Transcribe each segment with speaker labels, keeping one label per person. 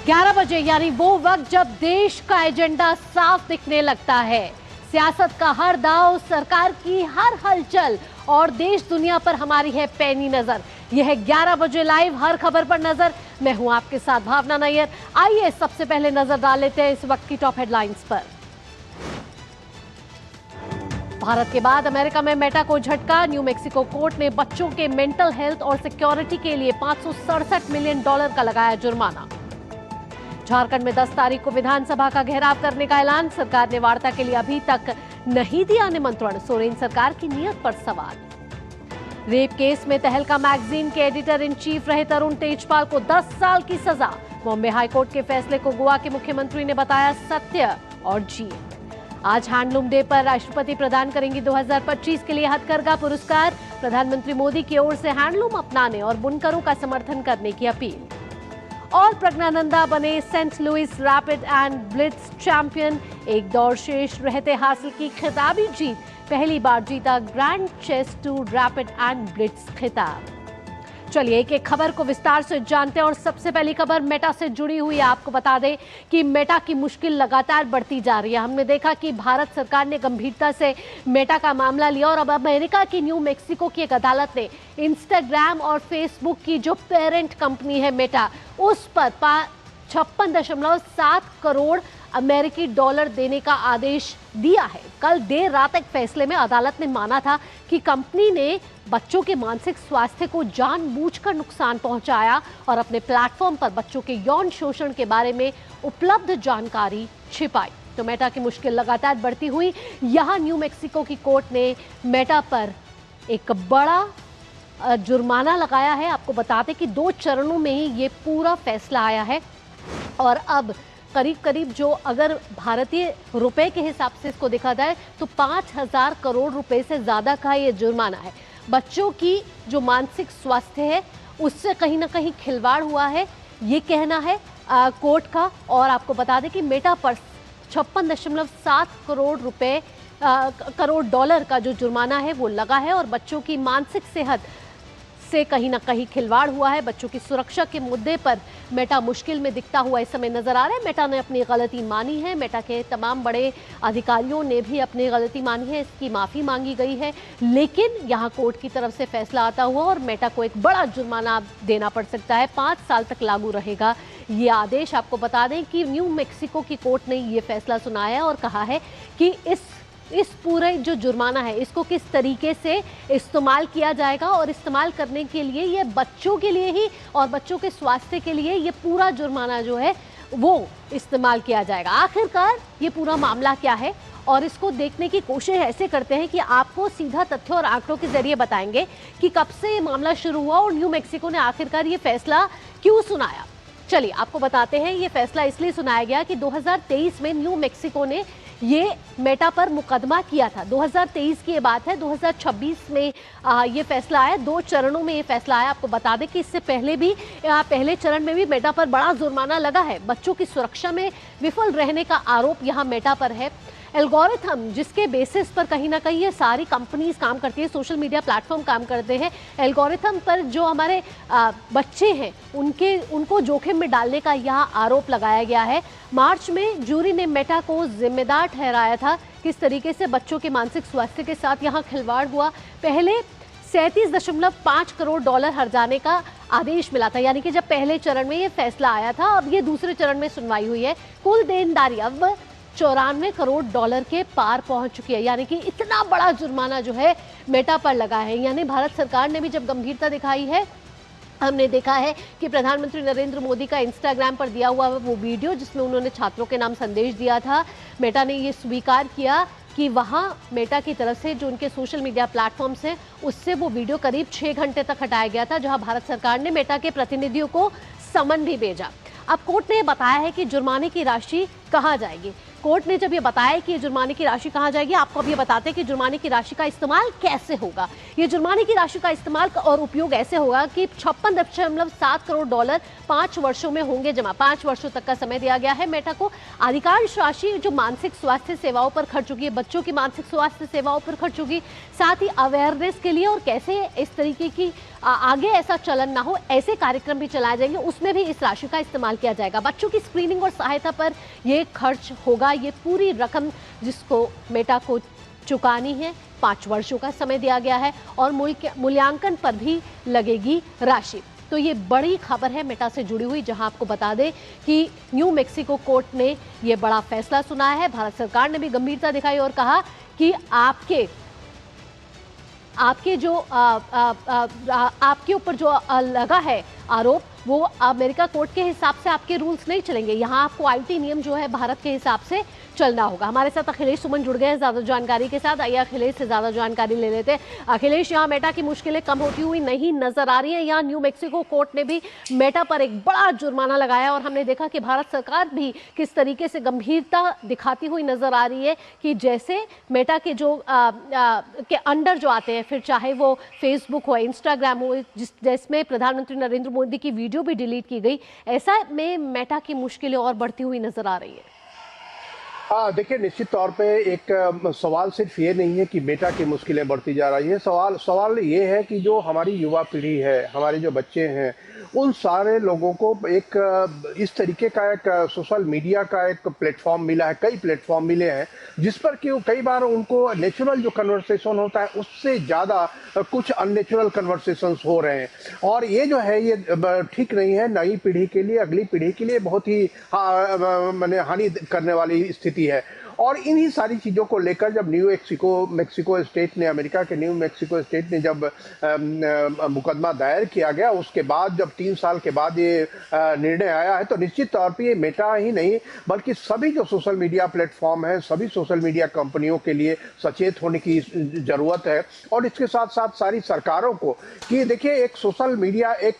Speaker 1: 11 बजे यानी वो वक्त जब देश का एजेंडा साफ दिखने लगता है। सियासत का हर दांव, सरकार की हर हलचल और देश दुनिया पर हमारी है पैनी नजर। यह है 11 बजे लाइव, हर खबर पर नजर। मैं हूं आपके साथ भावना नैयर। आइए सबसे पहले नजर डाल लेते हैं इस वक्त की टॉप हेडलाइंस पर। भारत के बाद अमेरिका में मेटा को झटका। न्यू मैक्सिको कोर्ट ने बच्चों के मेंटल हेल्थ और सिक्योरिटी के लिए $567 मिलियन का लगाया जुर्माना। झारखंड में 10 तारीख को विधानसभा का घेराव करने का ऐलान। सरकार ने वार्ता के लिए अभी तक नहीं दिया निमंत्रण। सोरेन सरकार की नीयत पर सवाल। रेप केस में तहलका मैगजीन के एडिटर इन चीफ रहे तरुण तेजपाल को 10 साल की सजा। बॉम्बे हाईकोर्ट के फैसले को गोवा के मुख्यमंत्री ने बताया सत्य और जीत। आज हैंडलूम डे पर राष्ट्रपति प्रदान करेंगी 2025 के लिए हथकरघा पुरस्कार। प्रधानमंत्री मोदी की ओर से हैंडलूम अपनाने और बुनकरों का समर्थन करने की अपील। और प्रज्ञानंदा बने Saint Louis rapid and blitz champion. एक दौर शेष रहते हासिल की खिताबी जीत। पहली बार जीता Grand Chess Tour rapid and blitz खिताब। चलिए एक एक खबर को विस्तार से जानते हैं और सबसे पहली खबर मेटा से जुड़ी हुई है। आपको बता दें कि मेटा की मुश्किल लगातार बढ़ती जा रही है। हमने देखा कि भारत सरकार ने गंभीरता से मेटा का मामला लिया और अब अमेरिका की न्यू मैक्सिको की एक अदालत ने इंस्टाग्राम और फेसबुक की जो पेरेंट कंपनी है मेटा, उस पर 56.7 करोड़ अमेरिकी डॉलर देने का आदेश दिया है। कल देर रात एक फैसले में अदालत ने माना था कि कंपनी ने बच्चों के मानसिक स्वास्थ्य को जानबूझकर नुकसान पहुंचाया और अपने प्लेटफॉर्म पर बच्चों के यौन शोषण के बारे में उपलब्ध जानकारी छिपाई। तो मेटा की मुश्किल लगातार बढ़ती हुई। यहां न्यू मैक्सिको की कोर्ट ने मेटा पर एक बड़ा जुर्माना लगाया है। आपको बताते कि 2 चरणों में ही ये पूरा फैसला आया है और अब करीब करीब जो अगर भारतीय रुपए के हिसाब से इसको देखा जाए तो 5,000 करोड़ रुपए से ज्यादा का ये जुर्माना है। बच्चों की जो मानसिक स्वास्थ्य है उससे कहीं ना कहीं खिलवाड़ हुआ है, ये कहना है कोर्ट का। और आपको बता दें कि मेटा पर 56.7 करोड़ डॉलर का जो जुर्माना है वो लगा है और बच्चों की मानसिक सेहत से कहीं ना कहीं खिलवाड़ हुआ है। बच्चों की सुरक्षा के मुद्दे पर मेटा मुश्किल में दिखता हुआ इस समय नजर आ रहा है। मेटा ने अपनी गलती मानी है। मेटा के तमाम बड़े अधिकारियों ने भी अपनी गलती मानी है, इसकी माफी मांगी गई है। लेकिन यहाँ कोर्ट की तरफ से फैसला आता हुआ और मेटा को एक बड़ा जुर्माना देना पड़ सकता है। 5 साल तक लागू रहेगा ये आदेश। आपको बता दें कि न्यू मैक्सिको की कोर्ट ने ये फैसला सुनाया और कहा है कि इस पूरे जो जुर्माना है इसको किस तरीके से इस्तेमाल किया जाएगा और इस्तेमाल करने के लिए ये बच्चों के लिए ही और बच्चों के स्वास्थ्य के लिए ये पूरा जुर्माना जो है वो इस्तेमाल किया जाएगा। आखिरकार ये पूरा मामला क्या है और इसको देखने की कोशिश ऐसे करते हैं कि आपको सीधा तथ्य और आंकड़ों के जरिए बताएंगे कि कब से ये मामला शुरू हुआ और न्यू मैक्सिको ने आखिरकार ये फैसला क्यों सुनाया। चलिए आपको बताते हैं ये फैसला इसलिए सुनाया गया कि 2023 में न्यू मैक्सिको ने ये मेटा पर मुकदमा किया था। 2023 की ये बात है। 2026 में ये फैसला आया। 2 चरणों में ये फैसला आया। आपको बता दें कि इससे पहले भी पहले चरण में भी मेटा पर बड़ा जुर्माना लगा है। बच्चों की सुरक्षा में विफल रहने का आरोप यहाँ मेटा पर है। एल्गोरिथम जिसके बेसिस पर कहीं ना कहीं ये सारी कंपनीज काम करती है, सोशल मीडिया प्लेटफॉर्म काम करते हैं, एल्गोरिथम पर जो हमारे बच्चे हैं उनको जोखिम में डालने का यहाँ आरोप लगाया गया है। मार्च में जूरी ने मेटा को जिम्मेदार ठहराया था। किस तरीके से बच्चों के मानसिक स्वास्थ्य के साथ यहाँ खिलवाड़ हुआ। पहले 37.5 करोड़ डॉलर हर्जाने का आदेश मिला था, यानी कि जब पहले चरण में ये फैसला आया था। अब ये दूसरे चरण में सुनवाई हुई है। कुल देनदारी अब 94 करोड़ डॉलर के पार पहुंच चुकी है, यानी कि इतना बड़ा जुर्माना जो है मेटा पर लगा है। यानी भारत सरकार ने भी जब गंभीरता दिखाई है। हमने देखा है कि प्रधानमंत्री नरेंद्र मोदी का इंस्टाग्राम पर दिया हुआ वो वीडियो जिसमें उन्होंने छात्रों के नाम संदेश दिया था, मेटा ने ये स्वीकार किया कि वहां मेटा की तरफ से जो उनके सोशल मीडिया प्लेटफॉर्म्स हैं उससे वो वीडियो करीब 6 घंटे तक हटाया गया था, जहां भारत सरकार ने मेटा के प्रतिनिधियों को समन भी भेजा। अब कोर्ट ने बताया है कि जुर्माने की राशि कहाँ जाएगी। कोर्ट ने जब ये बताया कि ये जुर्माने की राशि कहाँ जाएगी, आपको अब ये बताते हैं कि जुर्माने की राशि का इस्तेमाल कैसे होगा। ये जुर्माने की राशि का इस्तेमाल और उपयोग ऐसे होगा कि 56.7 करोड़ डॉलर 5 वर्षों में होंगे जमा। 5 वर्षों तक का समय दिया गया है मेटा को। अधिकांश राशि जो मानसिक स्वास्थ्य सेवाओं पर खर्च होगी, बच्चों की मानसिक स्वास्थ्य सेवाओं पर खर्च होगी, साथ ही अवेयरनेस के लिए और कैसे इस तरीके की आगे ऐसा चलन ना हो, ऐसे कार्यक्रम भी चलाए जाएंगे, उसमें भी इस राशि का इस्तेमाल किया जाएगा। बच्चों की स्क्रीनिंग और सहायता पर यह खर्च होगा। ये पूरी रकम जिसको मेटा को चुकानी है, 5 वर्षों का समय दिया गया है और मूल्यांकन पर भी लगेगी राशि। तो ये बड़ी खबर है मेटा से जुड़ी हुई, जहां आपको बता दें कि न्यू मैक्सिको कोर्ट ने ये बड़ा फैसला सुनाया है। भारत सरकार ने भी गंभीरता दिखाई और कहा कि आपके ऊपर जो लगा है आरोप, वो अमेरिका कोर्ट के हिसाब से आपके रूल्स नहीं चलेंगे। यहाँ आपको आईटी नियम जो है भारत के हिसाब से चलना होगा। हमारे साथ अखिलेश सुमन जुड़ गए हैं ज्यादा जानकारी के साथ। आइए अखिलेश से ज्यादा जानकारी ले लेते हैं। अखिलेश, यहाँ मेटा की मुश्किलें कम होती हुई नहीं नजर आ रही हैं। यहाँ न्यू मैक्सिको कोर्ट ने भी मेटा पर एक बड़ा जुर्माना लगाया और हमने देखा कि भारत सरकार भी किस तरीके से गंभीरता दिखाती हुई नजर आ रही है कि जैसे मेटा के जो के अंडर जो आते हैं, फिर चाहे वो फेसबुक हो, इंस्टाग्राम हो, जिसमें प्रधानमंत्री नरेंद्र मोदी की वीडियो भी डिलीट की गई, ऐसा में मेटा की मुश्किलें और बढ़ती हुई नजर आ रही है।
Speaker 2: देखिए, निश्चित तौर पे एक सवाल सिर्फ ये नहीं है कि मेटा की मुश्किलें बढ़ती जा रही है। सवाल ये है कि जो हमारी युवा पीढ़ी है, हमारे जो बच्चे हैं, उन सारे लोगों को एक इस तरीके का एक सोशल मीडिया का एक प्लेटफॉर्म मिला है, कई प्लेटफॉर्म मिले हैं जिस पर कि कई बार उनको नेचुरल जो कन्वर्सेशन होता है उससे ज़्यादा कुछ अननेचुरल कन्वर्सेशंस हो रहे हैं। और ये जो है ये ठीक नहीं है। नई पीढ़ी के लिए, अगली पीढ़ी के लिए बहुत ही माने हानि करने वाली स्थिति है। और इन्हीं सारी चीज़ों को लेकर जब न्यू मैक्सिको स्टेट ने, अमेरिका के न्यू मैक्सिको स्टेट ने जब मुकदमा दायर किया गया, उसके बाद जब 3 साल के बाद ये निर्णय आया है, तो निश्चित तौर पे ये मेटा ही नहीं बल्कि सभी जो सोशल मीडिया प्लेटफॉर्म है, सभी सोशल मीडिया कंपनियों के लिए सचेत होने की ज़रूरत है। और इसके साथ साथ सारी सरकारों को कि देखिए, एक सोशल मीडिया एक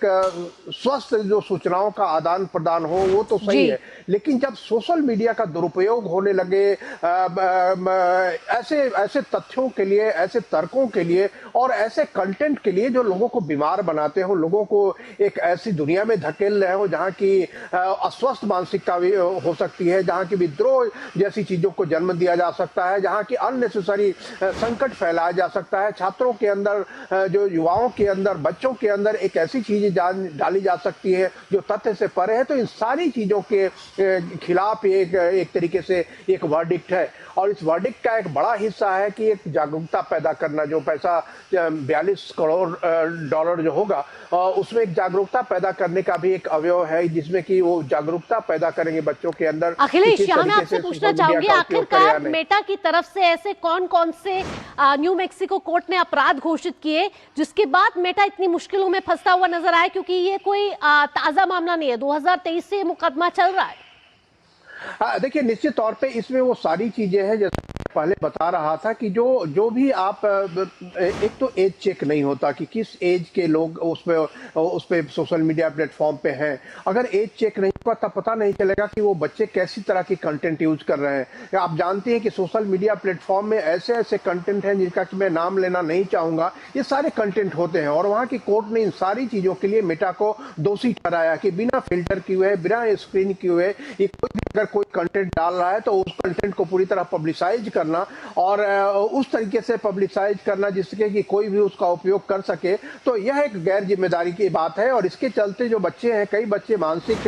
Speaker 2: स्वस्थ जो सूचनाओं का आदान प्रदान हो वो तो सही है, लेकिन जब सोशल मीडिया का दुरुपयोग होने लगे ऐसे तथ्यों के लिए, ऐसे तर्कों के लिए और ऐसे कंटेंट के लिए जो लोगों को बीमार बनाते हो, लोगों को एक ऐसी दुनिया में धकेल रहे हो जहां की अस्वस्थ मानसिकता भी हो सकती है, जहां की विद्रोह जैसी चीजों को जन्म दिया जा सकता है, जहां की अननेसेसरी संकट फैलाया जा सकता है, छात्रों के अंदर, जो युवाओं के अंदर, बच्चों के अंदर एक ऐसी चीज डाली जा सकती है जो तथ्य से परे है। तो इन सारी चीजों के खिलाफ एक तरीके से एक वर्डिक्ट है। और इस वर्डिक्ट का एक बड़ा हिस्सा है कि एक जागरूकता पैदा करना। जो पैसा 42 करोड़ डॉलर जो होगा, उसमें एक जागरूकता पैदा करने का भी एक अवयव है, जिसमें कि वो जागरूकता पैदा करेंगे बच्चों के अंदर।
Speaker 1: अखिलेश, यहाँ मैं आपसे पूछना चाहूंगी, आखिरकार मेटा की तरफ से ऐसे कौन कौन से न्यू मैक्सिको कोर्ट ने अपराध घोषित किए जिसके बाद मेटा इतनी मुश्किलों में फंसता हुआ नजर आया? क्योंकि ये कोई ताजा मामला नहीं है, 2023 से मुकदमा चल रहा है।
Speaker 2: देखिए, निश्चित तौर पे इसमें वो सारी चीजें हैं जैसे पहले बता रहा था कि जो भी आप, एक तो एज चेक नहीं होता कि किस एज के लोग उस पे सोशल मीडिया प्लेटफॉर्म पे हैं। अगर एज चेक नहीं होगा तब पता नहीं चलेगा कि वो बच्चे कैसी तरह की कंटेंट यूज कर रहे हैं। आप जानते हैं कि सोशल मीडिया प्लेटफॉर्म में ऐसे ऐसे कंटेंट हैं जिनका कि मैं नाम लेना नहीं चाहूंगा, ये सारे कंटेंट होते हैं। और वहाँ की कोर्ट ने इन सारी चीज़ों के लिए मेटा को दोषी ठहराया कि बिना फिल्टर किए हुए, बिना स्क्रीन किए हुए, ये अगर कोई कंटेंट डाल रहा है तो उस कंटेंट को पूरी तरह पब्लिसाइज करना और उस तरीके से पब्लिसाइज करना जिसके कि कोई भी उसका उपयोग कर सके, तो यह एक गैर जिम्मेदारी की बात है। और इसके चलते जो बच्चे हैं, कई बच्चे मानसिक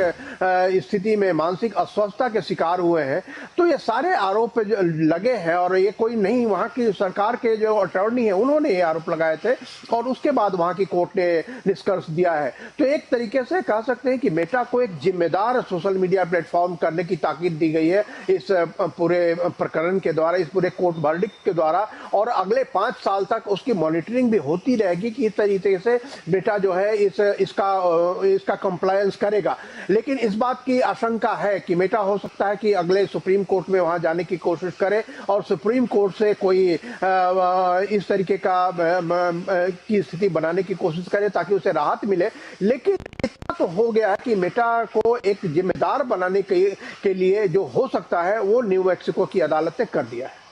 Speaker 2: स्थिति में, मानसिक अस्वस्थता के शिकार हुए हैं। तो ये सारे आरोप लगे हैं और ये कोई नहीं, वहाँ की सरकार के जो अटॉर्नी है उन्होंने ये आरोप लगाए थे और उसके बाद वहाँ की कोर्ट ने निष्कर्ष दिया है। तो एक तरीके से कह सकते हैं कि मेटा को एक जिम्मेदार सोशल मीडिया प्लेटफॉर्म करने की ताकीद दी गई है इस पूरे प्रकरण के द्वारा, इस पूरे कोर्ट वर्डिक्ट के द्वारा। और अगले 5 साल तक उसकी मॉनिटरिंग भी होती रहेगी कि इस तरीके से मेटा जो है इसका कंप्लायंस करेगा। लेकिन इस बात की आशंका है कि मेटा हो सकता है कि अगले सुप्रीम कोर्ट में वहां जाने की कोशिश करे और सुप्रीम कोर्ट से कोई इस तरीके का की स्थिति बनाने की कोशिश करे ताकि उसे राहत मिले। लेकिन इतना तो हो गया है कि मेटा को एक जिम्मेदार बनाने के लिए जो हो सकता है वो न्यू मैक्सिको की अदालत ने कर दिया है।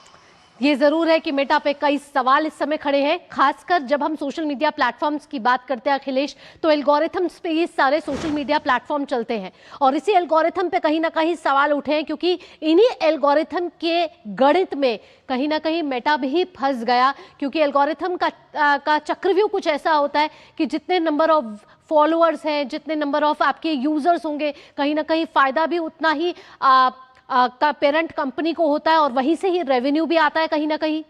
Speaker 1: ये जरूर है कि मेटा पे कई सवाल इस समय खड़े हैं, खासकर जब हम सोशल मीडिया प्लेटफॉर्म्स की बात करते हैं अखिलेश, तो एल्गोरिथम्स पे ये सारे सोशल मीडिया प्लेटफॉर्म चलते हैं और इसी एल्गोरिथम पे कहीं ना कहीं सवाल उठे हैं, क्योंकि इन्हीं एल्गोरिथम के गणित में कहीं ना कहीं मेटा भी फंस गया, क्योंकि एल्गोरिथम का चक्रव्यूह कुछ ऐसा होता है कि जितने नंबर ऑफ फॉलोअर्स हैं, जितने नंबर ऑफ आपके यूजर्स होंगे, कहीं ना कहीं फायदा भी उतना ही का पेरेंट कंपनी को होता है और वहीं से ही रेवेन्यू भी आता है कहीं ना कहीं।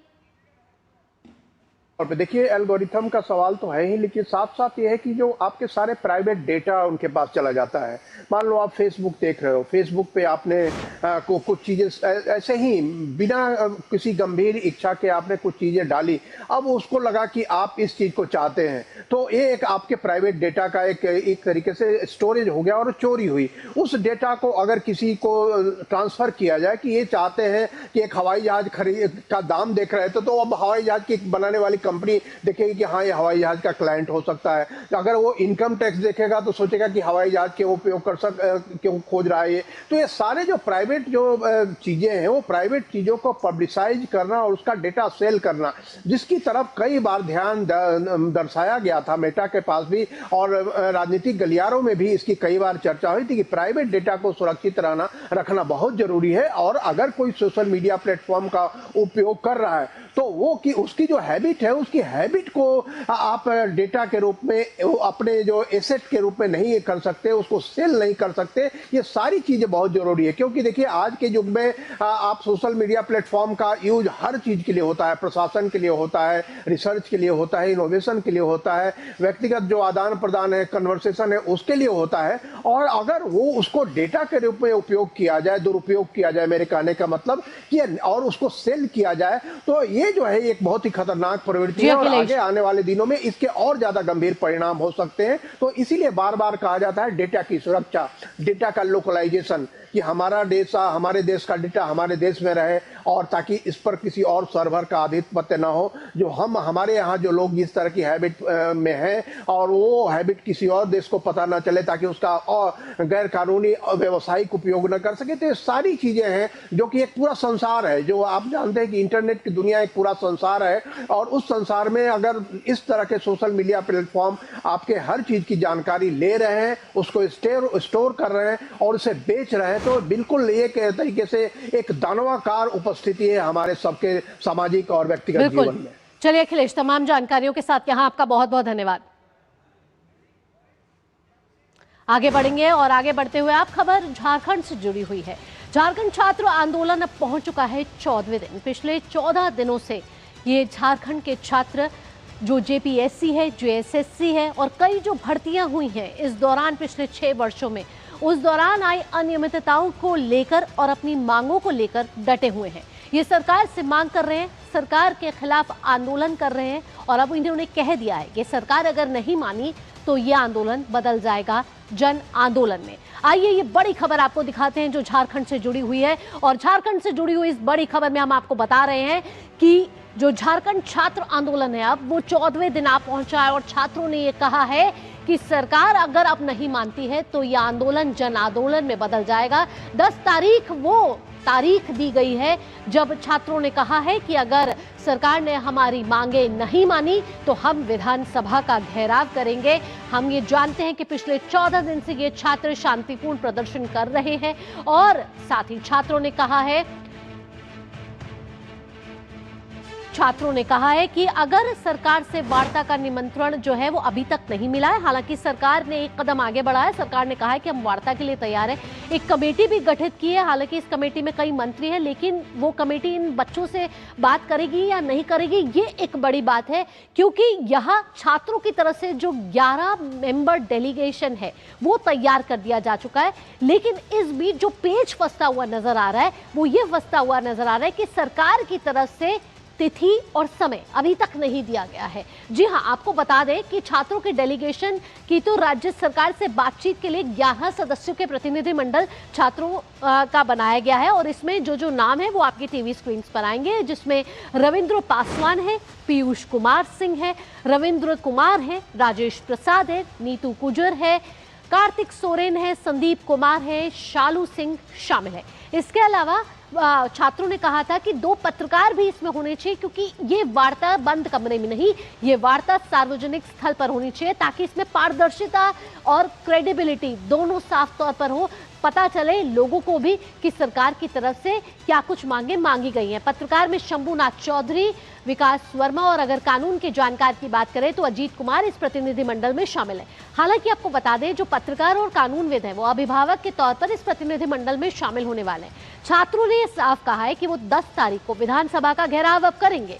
Speaker 2: और देखिए एल्गोरिथम का सवाल तो है ही, लेकिन साथ साथ ये है कि जो आपके सारे प्राइवेट डेटा उनके पास चला जाता है। मान लो आप फेसबुक देख रहे हो, फेसबुक पे आपने कुछ चीज़ें ऐसे ही बिना किसी गंभीर इच्छा के आपने कुछ चीज़ें डाली, अब उसको लगा कि आप इस चीज़ को चाहते हैं, तो ये एक आपके प्राइवेट डेटा का एक तरीके से स्टोरेज हो गया और चोरी हुई। उस डेटा को अगर किसी को ट्रांसफ़र किया जाए कि ये चाहते हैं कि एक हवाई जहाज़ खरीद का दाम देख रहे थे, तो अब हवाई जहाज़ की बनाने वाली कंपनी देखेगी कि हाँ ये हवाई जहाज का क्लाइंट हो सकता है। तो अगर वो इनकम टैक्स देखेगा तो सोचेगा कि हवाई जहाज क्यों उपयोग क्यों खोज रहा है ये। तो ये सारे जो प्राइवेट जो चीजें हैं, वो प्राइवेट चीजों को पब्लिसाइज करना और उसका डेटा सेल करना, जिसकी तरफ कई बार ध्यान दर्शाया गया था मेटा के पास भी, और राजनीतिक गलियारों में भी इसकी कई बार चर्चा हुई थी कि प्राइवेट डेटा को सुरक्षित रखना बहुत जरूरी है। और अगर कोई सोशल मीडिया प्लेटफॉर्म का उपयोग कर रहा है तो वो कि उसकी जो हैबिट है, उसकी हैबिट को आप डेटा के रूप में, अपने जो एसेट के रूप में नहीं कर सकते, उसको सेल नहीं कर सकते। ये सारी चीजें बहुत जरूरी है, क्योंकि देखिए आज के युग में आप सोशल मीडिया प्लेटफॉर्म का यूज हर चीज के लिए होता है, प्रशासन के लिए होता है, रिसर्च के लिए होता है, इनोवेशन के लिए होता है, व्यक्तिगत जो आदान प्रदान है, कन्वर्सेशन है, उसके लिए होता है। और अगर वो उसको डेटा के रूप में उपयोग किया जाए, दुरुपयोग किया जाए, मेरे कहने का मतलब कि, और उसको सेल किया जाए, तो ये जो है एक बहुत ही खतरनाक प्रवृत्ति है और आगे आने वाले दिनों में इसके और ज्यादा गंभीर परिणाम हो सकते हैं। तो इसीलिए बार बार कहा जाता है डेटा की सुरक्षा, डेटा का लोकलाइजेशन, कि हमारे देश का डेटा हमारे देश में रहे, और ताकि इस पर किसी और सर्वर का आधिपत्य ना हो। जो हमारे यहाँ जो लोग जिस तरह की हैबिट में हैं, और वो हैबिट किसी और देश को पता ना चले, ताकि उसका और गैर कानूनी व्यवसायिक उपयोग न कर सके। तो ये सारी चीजें हैं जो कि एक पूरा संसार है, जो आप जानते हैं कि इंटरनेट की दुनिया एक पूरा संसार है, और उस संसार में अगर इस तरह के सोशल मीडिया प्लेटफॉर्म आपके हर चीज की जानकारी ले रहे हैं, उसको स्टोर कर रहे हैं और उसे बेच रहे हैं, तो बिल्कुल एक तरीके से एक दानवाकार उपस्थिति है हमारे सबके सामाजिक और व्यक्तिगत जीवन में।
Speaker 1: चलिए अखिलेश, तमाम जानकारियों के साथ यहाँ आपका बहुत बहुत धन्यवाद। आगे बढ़ेंगे और आगे बढ़ते हुए आप खबर झारखंड से जुड़ी हुई है। झारखंड छात्र आंदोलन अब पहुंच चुका है 14वें दिन। पिछले 14 दिनों से ये झारखंड के छात्र जो जेपीएससी है, जो एसएससी है और कई जो भर्तियां हुई हैं इस दौरान पिछले 6 वर्षों में, उस दौरान आई अनियमितताओं को लेकर और अपनी मांगों को लेकर डटे हुए हैं। ये सरकार से मांग कर रहे हैं, सरकार के खिलाफ आंदोलन कर रहे हैं, और अब इन्होंने कह दिया है कि सरकार अगर नहीं मानी तो ये आंदोलन बदल जाएगा जन आंदोलन में। आइए ये बड़ी खबर आपको दिखाते हैं जो झारखंड से जुड़ी हुई है, और झारखंड से जुड़ी हुई इस बड़ी खबर में हम आपको बता रहे हैं कि जो झारखंड छात्र आंदोलन है अब वो 14वें दिन आ पहुंचा है, और छात्रों ने ये कहा है कि सरकार अगर अब नहीं मानती है तो यह आंदोलन जन आंदोलन में बदल जाएगा। 10 तारीख वो तारीख दी गई है जब छात्रों ने कहा है कि अगर सरकार ने हमारी मांगे नहीं मानी तो हम विधानसभा का घेराव करेंगे। हम ये जानते हैं कि पिछले 14 दिन से ये छात्र शांतिपूर्ण प्रदर्शन कर रहे हैं, और साथ ही छात्रों ने कहा है कि अगर सरकार से वार्ता का निमंत्रण जो है वो अभी तक नहीं मिला है। हालांकि सरकार ने एक कदम आगे बढ़ा है, सरकार ने कहा है कि हम वार्ता के लिए तैयार हैं। एक कमेटी भी गठित की है, हालांकि इस कमेटी में कई मंत्री हैं, लेकिन वो कमेटी इन बच्चों से बात करेगी या नहीं करेगी ये एक बड़ी बात है, क्योंकि यहाँ छात्रों की तरफ से जो 11 मेंबर डेलीगेशन है वो तैयार कर दिया जा चुका है। लेकिन इस बीच जो पेच फंसता हुआ नजर आ रहा है वो ये फंसता हुआ नजर आ रहा है कि सरकार की तरफ से तिथि और समय अभी तक नहीं दिया गया है। जी हां, आपको बता दें कि छात्रों के डेलीगेशन की तो राज्य सरकार से बातचीत के लिए 11 सदस्यों के प्रतिनिधिमंडल छात्रों का बनाया गया है, और इसमें जो नाम है वो आपकी टीवी स्क्रीन पर आएंगे, जिसमें रविंद्र पासवान है, पीयूष कुमार सिंह है, रविंद्र कुमार है, राजेश प्रसाद है, नीतू कुजर है, कार्तिक सोरेन है, संदीप कुमार है, शालू सिंह शामिल है। इसके अलावा छात्रों ने कहा था कि 2 पत्रकार भी इसमें होने चाहिए, क्योंकि ये वार्ता बंद कमरे में नहीं, ये वार्ता सार्वजनिक स्थल पर होनी चाहिए, ताकि इसमें पारदर्शिता और क्रेडिबिलिटी दोनों साफ तौर पर हो, पता चले लोगों को भी कि सरकार की तरफ से क्या कुछ मांगे मांगी गई हैं। पत्रकार में शंभुनाथ चौधरी, विकास वर्मा और अगर कानून के जानकार की बात करें तो अजीत कुमार इस प्रतिनिधिमंडल में शामिल है। हालांकि आपको बता दें, जो पत्रकार और कानूनविद हैं वो अभिभावक के तौर पर इस प्रतिनिधिमंडल में शामिल होने वाले हैं। छात्रों ने साफ कहा है कि वो 10 तारीख को विधानसभा का घेराव अब करेंगे।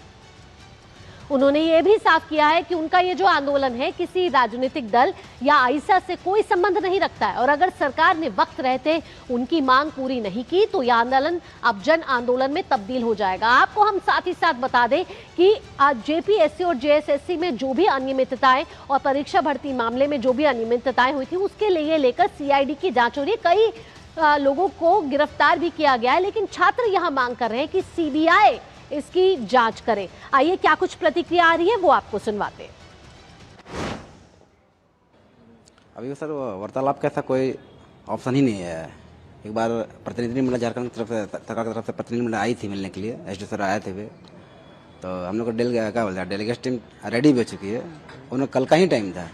Speaker 1: उन्होंने ये भी साफ किया है कि उनका ये जो आंदोलन है किसी राजनीतिक दल या आईसा से कोई संबंध नहीं रखता है, और अगर सरकार ने वक्त रहते उनकी मांग पूरी नहीं की तो यह आंदोलन अब जन आंदोलन में तब्दील हो जाएगा। आपको हम साथ ही साथ बता दें कि आज जेपीएससी और जेएसएससी में जो भी अनियमितताएं और परीक्षा भर्ती मामले में जो भी अनियमितताएं हुई थी, उसके लिए लेकर सीआईडी की जांच हो रही है। कई लोगों को गिरफ्तार भी किया गया है, लेकिन छात्र यहां मांग कर रहे हैं कि सीबीआई इसकी जांच करे। आइए क्या कुछ प्रतिक्रिया आ रही है वो आपको सुनवाते हैं।
Speaker 3: अभी सर वार्तालाप का ऐसा कोई ऑप्शन ही नहीं है। एक बार प्रतिनिधिमंडल झारखंड की तरफ से, सरकार की तरफ से प्रतिनिधिमंडल आई थी मिलने के लिए, एसडी सर आए थे वे, तो हम लोग को डेलीगेट टीम रेडी भी हो चुकी है। उन्हें कल का ही टाइम था,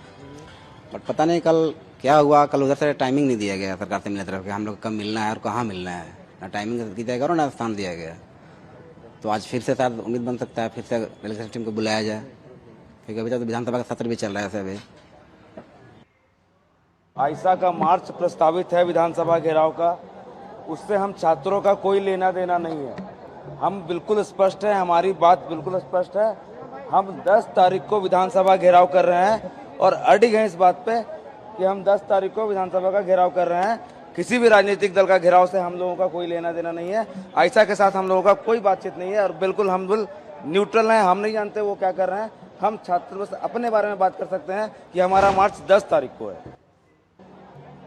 Speaker 3: बट पता नहीं कल क्या हुआ। कल उधर से टाइमिंग नहीं दिया गया सरकार से मिलने तरफ कि हम लोग कब मिलना है और कहाँ मिलना है, ना टाइमिंग दी गया और ना स्थान दिया गया। तो आज फिर से शायद उम्मीद बन सकता है फिर से डेलीगेशन टीम को बुलाया जाए, क्योंकि अभी तक तो विधानसभा का सत्र भी चल रहा है। अभी
Speaker 4: आईसा का मार्च प्रस्तावित है विधानसभा घेराव का, उससे हम छात्रों का कोई लेना देना नहीं है। हम बिल्कुल स्पष्ट है, हमारी बात बिल्कुल स्पष्ट है। हम 10 तारीख को विधानसभा घेराव कर रहे हैं और अडिग हैं इस बात पे कि हम 10 तारीख को विधानसभा का घेराव कर रहे हैं। किसी भी राजनीतिक दल का घेराव से हम लोगों का कोई लेना देना नहीं है। आईसा के साथ हम लोगों का कोई बातचीत नहीं है और बिल्कुल हम न्यूट्रल हैं। हम नहीं जानते वो क्या कर रहे हैं। हम छात्रों से अपने बारे में बात कर सकते हैं कि हमारा मार्च 10 तारीख को है।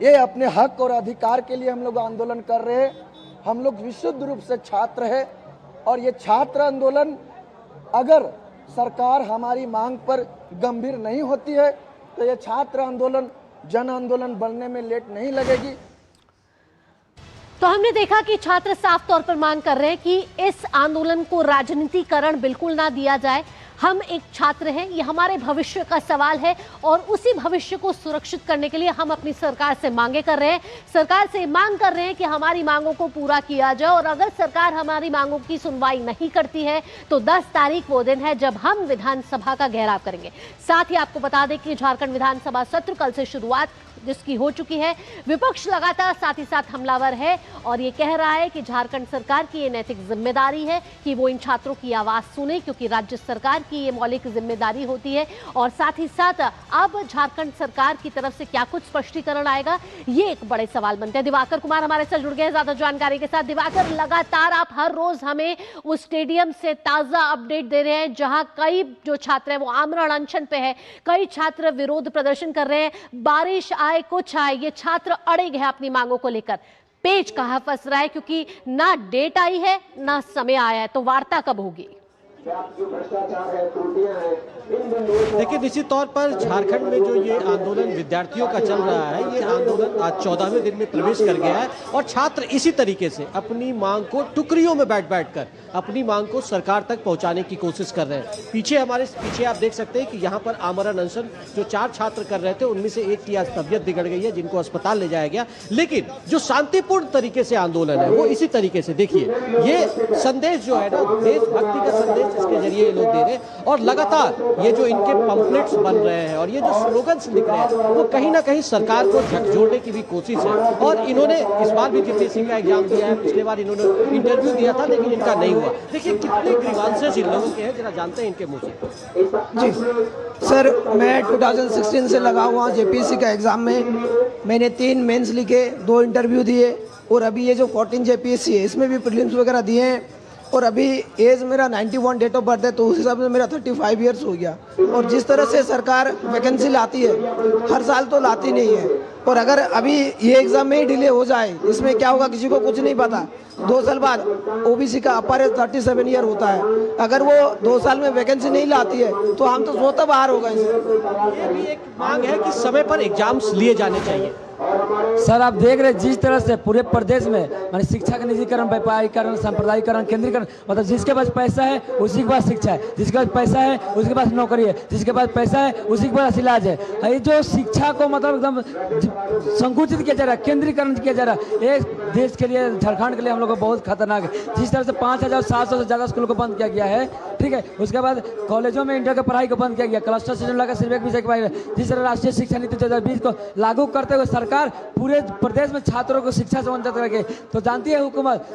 Speaker 5: ये अपने हक और अधिकार के लिए हम लोग आंदोलन कर रहे हैं। हम लोग विशुद्ध रूप से छात्र हैं और ये छात्र आंदोलन, अगर सरकार हमारी मांग पर गंभीर नहीं होती है तो ये छात्र आंदोलन जन आंदोलन बनने में लेट नहीं लगेगी।
Speaker 1: तो हमने देखा कि छात्र साफ तौर पर मांग कर रहे हैं कि इस आंदोलन को राजनीतिकरण बिल्कुल ना दिया जाए। हम एक छात्र हैं, ये हमारे भविष्य का सवाल है और उसी भविष्य को सुरक्षित करने के लिए हम अपनी सरकार से मांगे कर रहे हैं। सरकार से मांग कर रहे हैं कि हमारी मांगों को पूरा किया जाए और अगर सरकार हमारी मांगों की सुनवाई नहीं करती है तो 10 तारीख वो दिन है जब हम विधानसभा का घेराव करेंगे। साथ ही आपको बता दें कि झारखंड विधानसभा सत्र कल से शुरुआत जिसकी हो चुकी है। विपक्ष लगातार साथ ही साथ हमलावर है और ये कह रहा है कि झारखंड सरकार की ये नैतिक जिम्मेदारी है कि वो इन छात्रों की आवाज सुने, क्योंकि राज्य सरकार की ये मौलिक जिम्मेदारी होती है। और साथ ही साथ अब झारखंड सरकार की तरफ से क्या कुछ स्पष्टीकरण आएगा, ये एक बड़े सवाल बनते हैं। दिवाकर कुमार हमारे साथ जुड़ गए ज्यादा जानकारी के साथ। दिवाकर, लगातार आप हर रोज हमें उस स्टेडियम से ताजा अपडेट दे रहे हैं जहां कई जो छात्र हैं वो आमरण अनशन पे है, कई छात्र विरोध प्रदर्शन कर रहे हैं। बारिश आए कुछ आए, ये छात्र अड़े हैं अपनी मांगों को लेकर। पेच कहां फंस रहा है, क्योंकि ना डेट आई है ना समय आया है, तो वार्ता कब होगी?
Speaker 6: देखिए, निश्चित तौर पर झारखंड में जो ये आंदोलन विद्यार्थियों का चल रहा है, ये आंदोलन आज 14वें दिन में प्रवेश कर गया है और छात्र इसी तरीके से अपनी मांग को टुकड़ियों में बैठकर अपनी मांग को सरकार तक पहुंचाने की कोशिश कर रहे हैं। पीछे आप देख सकते हैं कि यहाँ पर आमरण अनशन जो 4 छात्र कर रहे थे, उनमें से एक की आज तबियत बिगड़ गई है, जिनको अस्पताल ले जाया गया। लेकिन जो शांतिपूर्ण तरीके से आंदोलन है वो इसी तरीके से, देखिए ये संदेश जो है ना, देशभक्ति का संदेश इसके जरिए ये लोग दे रहे हैं और लगातार ये जो इनके पंपलेट्स बन रहे हैं और ये जो स्लोगन्स लिख रहे हैं वो कहीं ना कहीं सरकार को झकझोरने की भी कोशिश है। और इन्होंने इस बार भी जेपीएससी का एग्जाम दिया है, पिछले बार इन्होंने इंटरव्यू दिया था लेकिन इनका नहीं हुआ। देखिए कितने ग्रीवांसेस इन लोगों के हैं, जरा जानते हैं इनके मुंह से।
Speaker 7: जी सर, मैं 2016 से लगा हुआ हूँ जेपीएससी का एग्ज़ाम में। मैंने 3 मेंस लिखे, 2 इंटरव्यू दिए और अभी ये जो 14 जेपीएससी है इसमें भी प्रीलिम्स वगैरह दिए हैं। और अभी एज मेरा 91 डेट ऑफ बर्थ है, तो उस हिसाब से मेरा 35 ईयर्स हो गया। और जिस तरह से सरकार वैकेंसी लाती है, हर साल तो लाती नहीं है, और अगर अभी ये एग्ज़ाम में ही डिले हो जाए, इसमें क्या होगा किसी को कुछ नहीं पता। 2 साल बाद ओबीसी का अपर एज 37 ईयर होता है, अगर वो 2 साल में वैकेंसी नहीं लाती है तो हम तो स्वतः बाहर हो गए।
Speaker 6: ये भी एक मांग है कि समय पर एग्जाम्स लिए जाने चाहिए।
Speaker 8: सर आप देख रहे हैं जिस तरह से पूरे प्रदेश में माने शिक्षा का निजीकरण, व्यापारीकरण, सांप्रदायिकरण, केंद्रीकरण, मतलब जिसके पास पैसा है उसी के पास शिक्षा है, जिसके पास पैसा है उसके पास नौकरी है, जिसके पास पैसा है उसी के पास इलाज है। ये जो शिक्षा को मतलब एकदम संकुचित किया जा रहा है, केंद्रीकरण किया जा रहा है, ये देश के लिए, झारखंड के लिए हम लोग को बहुत खतरनाक है। जिस तरह से 5700 से ज़्यादा स्कूलों को बंद किया गया है, ठीक है, उसके बाद कॉलेजों में इंटर की पढ़ाई को बंद किया गया, क्लस्टर सिस्टम लगा सिर्फ एक विषय की पढ़ाई। जिस तरह राष्ट्रीय शिक्षा नीति 2020 को लागू करते हुए सरकार पूरे प्रदेश में छात्रों को शिक्षा से वंचित करके, तो जानती है हुकूमत,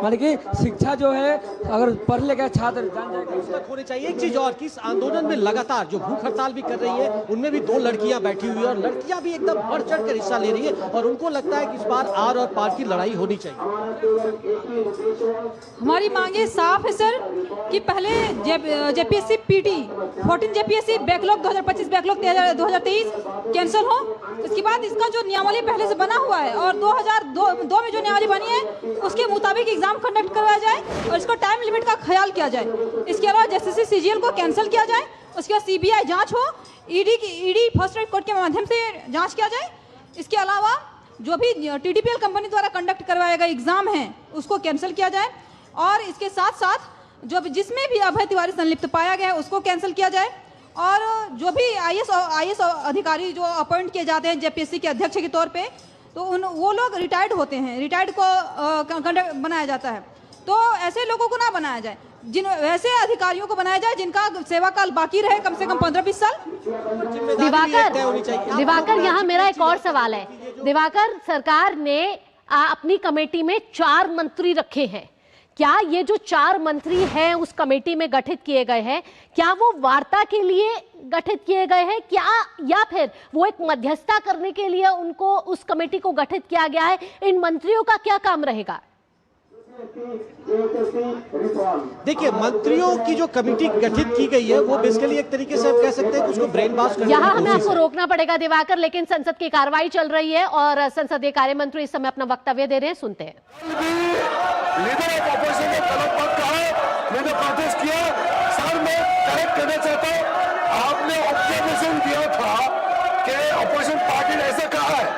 Speaker 8: माने कि शिक्षा जो है अगर पढ़ लेगा छात्र जान जाएगा।
Speaker 6: होनी चाहिए एक चीज और कि इस आंदोलन में लगातार जो भूख हड़ताल भी कर रही है, उनमें भी 2 लड़कियां बैठी हुई है, और लड़कियां भी एकदम बढ़ चढ़ कर हिस्सा ले रही है, और उनको लगता है कि इस बार आर और पार की लड़ाई होनी चाहिए।
Speaker 9: हमारी मांगे साफ है सर कि पहले JPSC PT 14 JPSC backlog 2025 backlog 2023 cancel हो। इसके बाद इसका जो नियमावली पहले से बना हुआ है और 2002 में जो नियमावली बनी है उसके मुताबिक एग्जाम कंडक्ट करवाया जाए, और इसको टाइम लिमिट का ख्याल किया जाए। इसके अलावा जेसीसी सीजीएल को कैंसिल किया जाए, उसके बाद सीबीआई जांच हो, ईडी फर्स्ट ट्रैक कोर्ट के माध्यम से जांच किया जाए। इसके अलावा जो भी टीडीपीएल कंपनी द्वारा कंडक्ट करवाया गया एग्जाम है उसको कैंसिल किया जाए, और इसके साथ साथ जो भी जिसमें भी अभय तिवारी संलिप्त पाया गया है उसको कैंसिल किया जाए, और जो भी आईएएस अधिकारी जो अपॉइंट किए जाते हैं जेपीएससी के अध्यक्ष के तौर पे, तो वो लोग रिटायर्ड होते हैं, रिटायर्ड को बनाया जाता है, तो ऐसे लोगों को ना बनाया जाए, वैसे अधिकारियों को बनाया जाए जिनका सेवा काल बाकी रहे कम से कम 15-20 साल।
Speaker 1: दिवाकर यहाँ मेरा एक और सवाल है। दिवाकर, सरकार ने अपनी कमेटी में 4 मंत्री रखे हैं, क्या ये जो 4 मंत्री हैं उस कमेटी में गठित किए गए हैं, क्या वो वार्ता के लिए गठित किए गए हैं, क्या या फिर वो एक मध्यस्थता करने के लिए उनको उस कमेटी को गठित किया गया है? इन मंत्रियों का क्या काम रहेगा?
Speaker 6: देखिए, मंत्रियों की जो कमेटी गठित की गई है वो बेसिकली एक तरीके से आप कह सकते हैं कि उसको ब्रेन वॉश करने
Speaker 1: यहाँ हमें आपको रोकना पड़ेगा दिवाकर, लेकिन संसद की कार्रवाई चल रही है और संसदीय कार्य मंत्री इस समय अपना वक्तव्य दे रहे हैं, सुनते हैं।
Speaker 10: लीडर ऑफ ऑपोजिशन ने गलत बात कहा, मैंने प्रोटेस्ट किया। सर मैं करेक्ट करना चाहता हूँ, आपने ऑब्जर्वेशन दिया था कि ऑपोजिशन पार्टी ने ऐसा कहा है,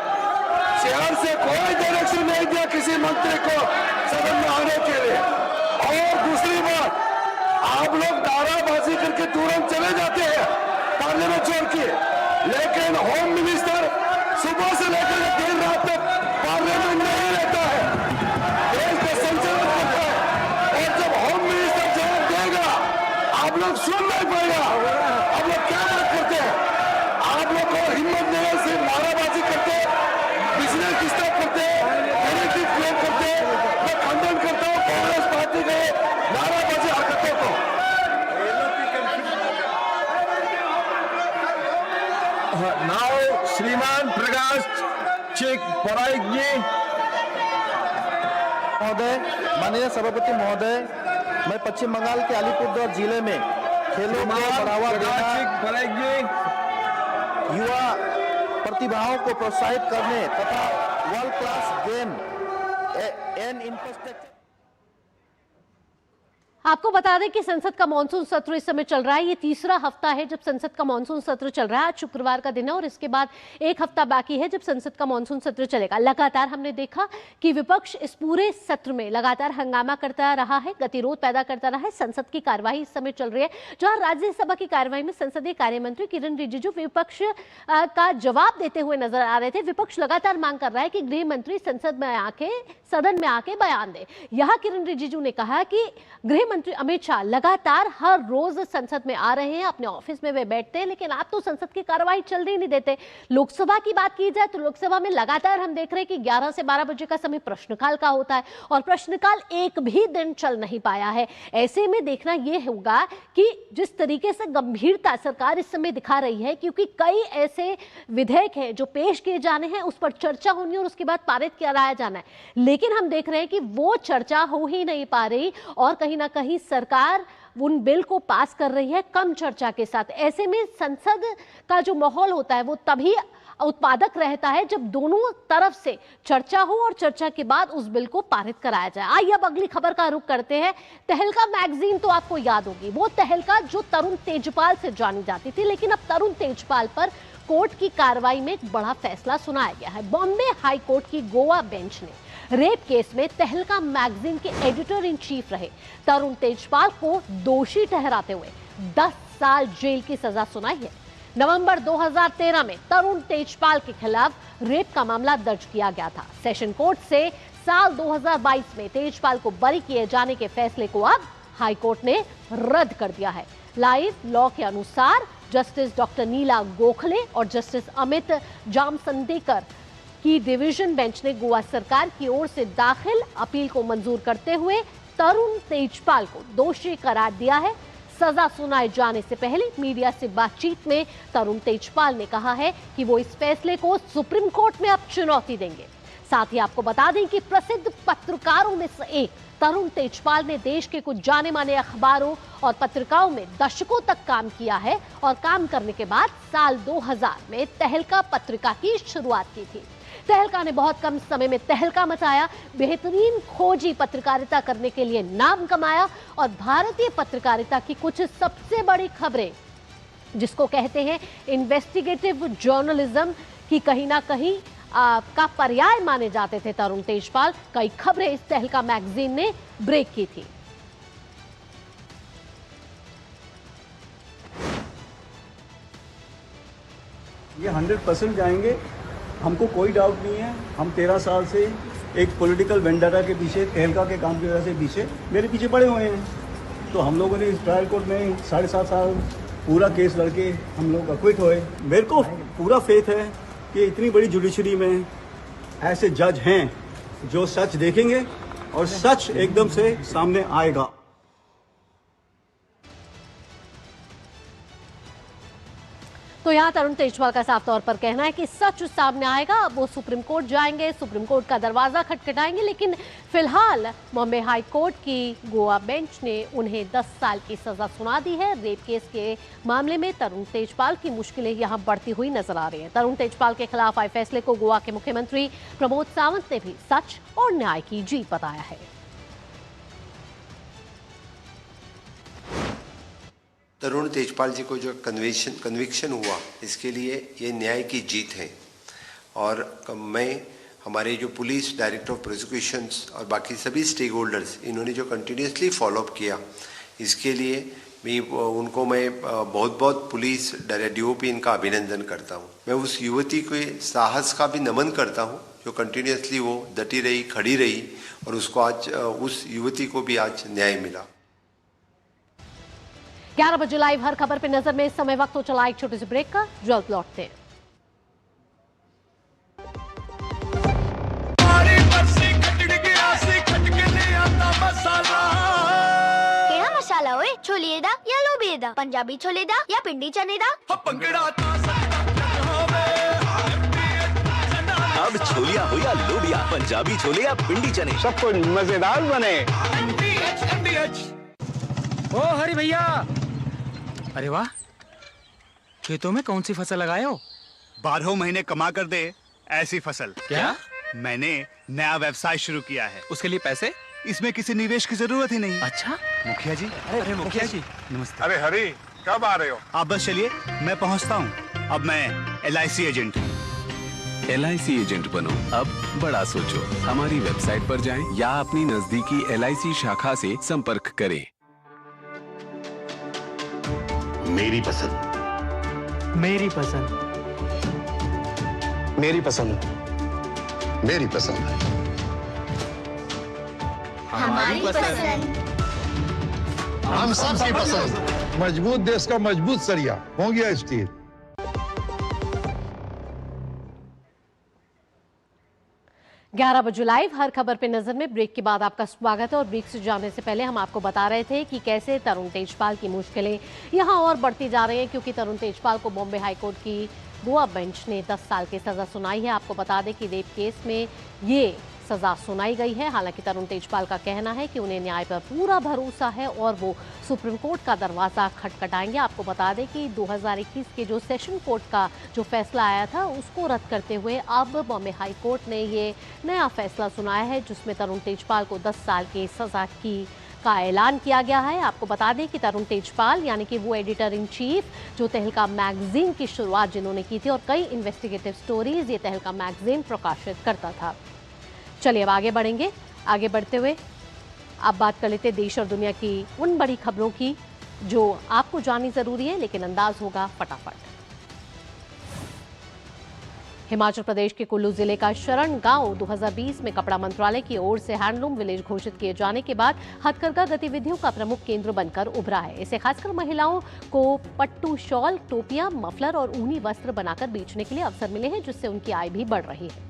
Speaker 10: शहर से कोई डायरेक्शन नहीं दिया किसी मंत्री को सदन में आने के लिए। और दूसरी बात, आप लोग नाराबाजी करके तुरंत चले जाते हैं पार्लियामेंट छोड़ के, लेकिन होम मिनिस्टर सुबह से लेकर देर रात तक पार्लियामेंट में ही रहता है, देश का संचालन करता है, और जब होम मिनिस्टर जवाब देगा आप लोग सुन नहीं पाएगा। आप लोग क्या बात करते हैं? आप लोग को हिम्मत नहीं है, सिर्फ नाराबाजी करते हैं, बिजनेस डिस्टर्ब करते हैं, नेगेटिव क्लेम करते हैं। मैं खंडन करता हूँ कांग्रेस पार्टी के नाराबाजी हरकतों को। नाउ श्रीमान प्रकाश चेक पराइक जी
Speaker 11: महोदय, माननीय सभापति महोदय, मैं पश्चिम बंगाल के अलीपुरद्वार जिले में खेलों को बढ़ावा देना, युवा प्रतिभाओं को प्रोत्साहित करने तथा world class game and infrastructure.
Speaker 1: आपको बता दें कि संसद का मानसून सत्र इस समय चल रहा है। ये तीसरा हफ्ता है जब संसद का मानसून सत्र चल रहा है। आज शुक्रवार का दिन है और इसके बाद एक हफ्ता बाकी है जब संसद का मानसून सत्र चलेगा। लगातार हमने देखा कि विपक्ष इस पूरे सत्र में लगातार हंगामा करता रहा है, गतिरोध पैदा करता रहा है। संसद की कार्यवाही इस समय चल रही है, जहां राज्यसभा की कार्यवाही में संसदीय कार्य मंत्री किरण रिजिजू विपक्ष का जवाब देते हुए नजर आ रहे थे। विपक्ष लगातार मांग कर रहा है कि गृह मंत्री सदन में आके बयान दे। यहां किरण रिजिजू ने कहा कि गृह मंत्री अमित शाह लगातार हर रोज संसद में आ रहे हैं, अपने ऑफिस में वे बैठते हैं, लेकिन आप तो संसद की कार्रवाई चलने नहीं देते। लोकसभा की बात की जाए तो लोकसभा में लगातार हम देख रहे हैं कि 11 से 12 बजे का समय प्रश्नकाल का होता है और प्रश्नकाल एक भी दिन चल नहीं पाया है। ऐसे में देखना यह होगा कि जिस तरीके से गंभीरता सरकार इस समय दिखा रही है, क्योंकि कई ऐसे विधेयक हैं जो पेश किए जाने हैं, उस पर चर्चा होनी और उसके बाद पारित कराया जाना है, लेकिन हम देख रहे हैं कि वो चर्चा हो ही नहीं पा रही और कहीं ना कहीं सरकार उन बिल को पास कर रही है कम चर्चा के साथ। ऐसे में संसद का जो माहौल होता है वो तभी उत्पादक रहता है जब दोनों तरफ से चर्चा हो और चर्चा के बाद उस बिल को पारित कराया जाए। आइए अब अगली खबर का रुख करते हैं। तहलका मैगजीन तो आपको याद होगी, वो तहलका जो तरुण तेजपाल से जानी जाती थी, लेकिन अब तरुण तेजपाल पर कोर्ट की कार्रवाई में एक बड़ा फैसला सुनाया गया है। बॉम्बे हाई कोर्ट की गोवा बेंच ने रेप केस में तहलका मैगजीन के एडिटर इन चीफ रहे तरुण तेजपाल को दोषी ठहराते हुए 10 साल जेल की सजा सुनाई है। नवंबर 2013 में तरुण तेजपाल के खिलाफ रेप का मामला दर्ज किया गया था। सेशन कोर्ट से साल 2022 में तेजपाल को बरी किए जाने के फैसले को अब हाई कोर्ट ने रद्द कर दिया है। लाइव लॉ के अनुसार जस्टिस डॉक्टर नीला गोखले और जस्टिस अमित जामसंदेकर की डिवीजन बेंच ने गोवा सरकार की ओर से दाखिल अपील को मंजूर करते हुए तरुण तेजपाल को दोषी करार दिया है। सजा सुनाए जाने से पहले मीडिया से बातचीत में तरुण तेजपाल ने कहा है कि वो इस फैसले को सुप्रीम कोर्ट में अब चुनौती देंगे। साथ ही आपको बता दें कि प्रसिद्ध पत्रकारों में से एक तरुण तेजपाल ने देश के कुछ जाने माने अखबारों और पत्रिकाओं में दशकों तक काम किया है और काम करने के बाद साल 2000 में तहलका पत्रिका की शुरुआत की थी। तहलका ने बहुत कम समय में तहलका मचाया, बेहतरीन खोजी पत्रकारिता करने के लिए नाम कमाया और भारतीय पत्रकारिता की कुछ सबसे बड़ी खबरें, जिसको कहते हैं इन्वेस्टिगेटिव जर्नलिज्म की कहीं ना कहीं का पर्याय माने जाते थे तरुण तेजपाल, कई खबरें इस तहलका मैगजीन ने ब्रेक की थी।
Speaker 12: ये 100% जाएंगे, हमको कोई डाउट नहीं है। हम 13 साल से एक पॉलिटिकल वेंडारा के पीछे, तहलका के काम की वजह से पीछे मेरे पीछे पड़े हुए हैं। तो हम लोगों ने इस ट्रायल कोर्ट में 7.5 साल पूरा केस लड़के हम लोग अक्विट हुए। मेरे को पूरा फेथ है कि इतनी बड़ी जुडिशरी में ऐसे जज हैं जो सच देखेंगे और सच एकदम से सामने आएगा।
Speaker 1: तो यहाँ तरुण तेजपाल का साफ तौर पर कहना है कि सच सामने आएगा। अब वो सुप्रीम कोर्ट जाएंगे, सुप्रीम कोर्ट का दरवाजा खटखटाएंगे, लेकिन फिलहाल बॉम्बे हाई कोर्ट की गोवा बेंच ने उन्हें 10 साल की सजा सुना दी है। रेप केस के मामले में तरुण तेजपाल की मुश्किलें यहाँ बढ़ती हुई नजर आ रही है। तरुण तेजपाल के खिलाफ आए फैसले को गोवा के मुख्यमंत्री प्रमोद सावंत ने भी सच और न्याय की जीत बताया है।
Speaker 13: तरुण तेजपाल जी को जो कन्विक्शन हुआ, इसके लिए ये न्याय की जीत है। और मैं हमारे जो पुलिस, डायरेक्टर ऑफ प्रोसिक्यूशंस और बाकी सभी स्टेक होल्डर्स, इन्होंने जो कंटिन्यूसली फॉलोअप किया, इसके लिए मैं बहुत बहुत पुलिस DOP इनका अभिनंदन करता हूँ। मैं उस युवती के साहस का भी नमन करता हूँ जो कंटिन्यूसली वो डटी रही, खड़ी रही और उसको आज उस युवती को भी आज न्याय मिला।
Speaker 1: 11 बजे लाइव हर खबर पे नजर में इस समय वक्त हो चला एक छोटे से ब्रेक का, जल्द लौटते हैं।
Speaker 14: केड़ा मसाला होए? छोले दा या लोबे दा? पंजाबी छोले दा या पिंडी चने दा?
Speaker 15: अब छोलिया हो या लोबिया, पंजाबी छोले या पिंडी चने, सब कुछ मजेदार बने।
Speaker 16: ओ हरी भैया, अरे वाह, खेतों में कौन सी फसल लगाए हो?
Speaker 17: 12 महीने कमा कर दे ऐसी फसल।
Speaker 16: क्या?
Speaker 17: मैंने नया व्यवसाय शुरू किया है।
Speaker 16: उसके लिए पैसे?
Speaker 17: इसमें किसी निवेश की जरूरत ही नहीं।
Speaker 16: अच्छा
Speaker 17: मुखिया जी।
Speaker 16: अरे मुखिया जी नमस्ते।
Speaker 10: अरे हरी, कब आ रहे हो?
Speaker 17: आप बस चलिए, मैं पहुंचता हूं। अब मैं LIC एजेंट हूं।
Speaker 18: LIC एजेंट बनो, अब बड़ा सोचो। हमारी वेबसाइट पर जाएं या अपनी नजदीकी LIC शाखा से संपर्क करें।
Speaker 10: मेरी पसंद,
Speaker 16: मेरी पसंद,
Speaker 10: मेरी पसंद, मेरी पसंद,
Speaker 14: हमारी पसंद।
Speaker 19: हम सबकी पसंद। मजबूत देश का मजबूत सरिया हो गया स्टील।
Speaker 1: ग्यारह बजे लाइव हर खबर पे नजर में ब्रेक के बाद आपका स्वागत है। और ब्रेक से जाने से पहले हम आपको बता रहे थे कि कैसे तरुण तेजपाल की मुश्किलें यहां और बढ़ती जा रही हैं, क्योंकि तरुण तेजपाल को बॉम्बे हाईकोर्ट की गोवा बेंच ने 10 साल की सजा सुनाई है। आपको बता दें कि रेप केस में ये सजा सुनाई गई है। हालांकि तरुण तेजपाल का कहना है कि उन्हें न्याय पर पूरा भरोसा है और वो सुप्रीम कोर्ट का दरवाजा खटखटाएंगे। आपको बता दें कि 2021 के जो सेशन कोर्ट का जो फैसला आया था उसको रद्द करते हुए अब बॉम्बे हाई कोर्ट ने ये नया फैसला सुनाया है, जिसमें तरुण तेजपाल को 10 साल की सजा का ऐलान किया गया है। आपको बता दें कि तरुण तेजपाल यानी कि वो एडिटर इन चीफ जो तहलका मैगजीन की शुरुआत जिन्होंने की थी और कई इन्वेस्टिगेटिव स्टोरीज ये तहलका मैगजीन प्रकाशित करता था। चलिए अब आगे बढ़ेंगे। आगे बढ़ते हुए अब बात कर लेते हैं देश और दुनिया की उन बड़ी खबरों की जो आपको जाननी जरूरी है, लेकिन अंदाज होगा फटाफट। हिमाचल प्रदेश के कुल्लू जिले का शरण गांव 2020 में कपड़ा मंत्रालय की ओर से हैंडलूम विलेज घोषित किए जाने के बाद हथकरघा गतिविधियों का प्रमुख केंद्र बनकर उभरा है। इसे खासकर महिलाओं को पट्टू शॉल, टोपियां, मफलर और ऊनी वस्त्र बनाकर बेचने के लिए अवसर मिले हैं, जिससे उनकी आय भी बढ़ रही है।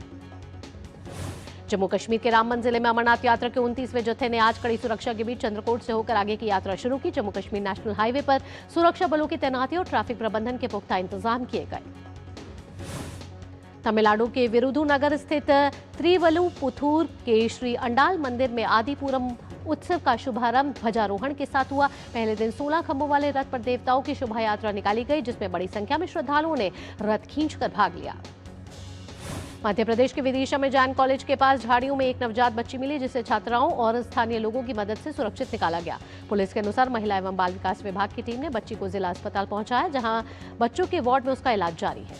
Speaker 1: जम्मू कश्मीर के रामबन जिले में अमरनाथ यात्रा के 29वें जत्थे ने आज कड़ी सुरक्षा के बीच चंद्रकोट से होकर आगे की यात्रा शुरू की। जम्मू कश्मीर नेशनल हाईवे पर सुरक्षा बलों की तैनाती और ट्रैफिक प्रबंधन के पुख्ता इंतजाम किए गए। तमिलनाडु के विरुधुनगर स्थित त्रिवल्लुपुथूर के श्री अंडाल मंदिर में आदिपुरम उत्सव का शुभारंभ ध्वजारोहण के साथ हुआ। पहले दिन 16 खंभों वाले रथ पर देवताओं की शोभा यात्रा निकाली गई, जिसमें बड़ी संख्या में श्रद्धालुओं ने रथ खींचकर भाग लिया। मध्य प्रदेश के विदिशा में जैन कॉलेज के पास झाड़ियों में एक नवजात बच्ची मिली, जिसे छात्राओं और स्थानीय लोगों की मदद से सुरक्षित निकाला गया। पुलिस के अनुसार महिला एवं बाल विकास विभाग की टीम ने बच्ची को जिला अस्पताल पहुंचाया, जहां बच्चों के वार्ड में उसका इलाज जारी है।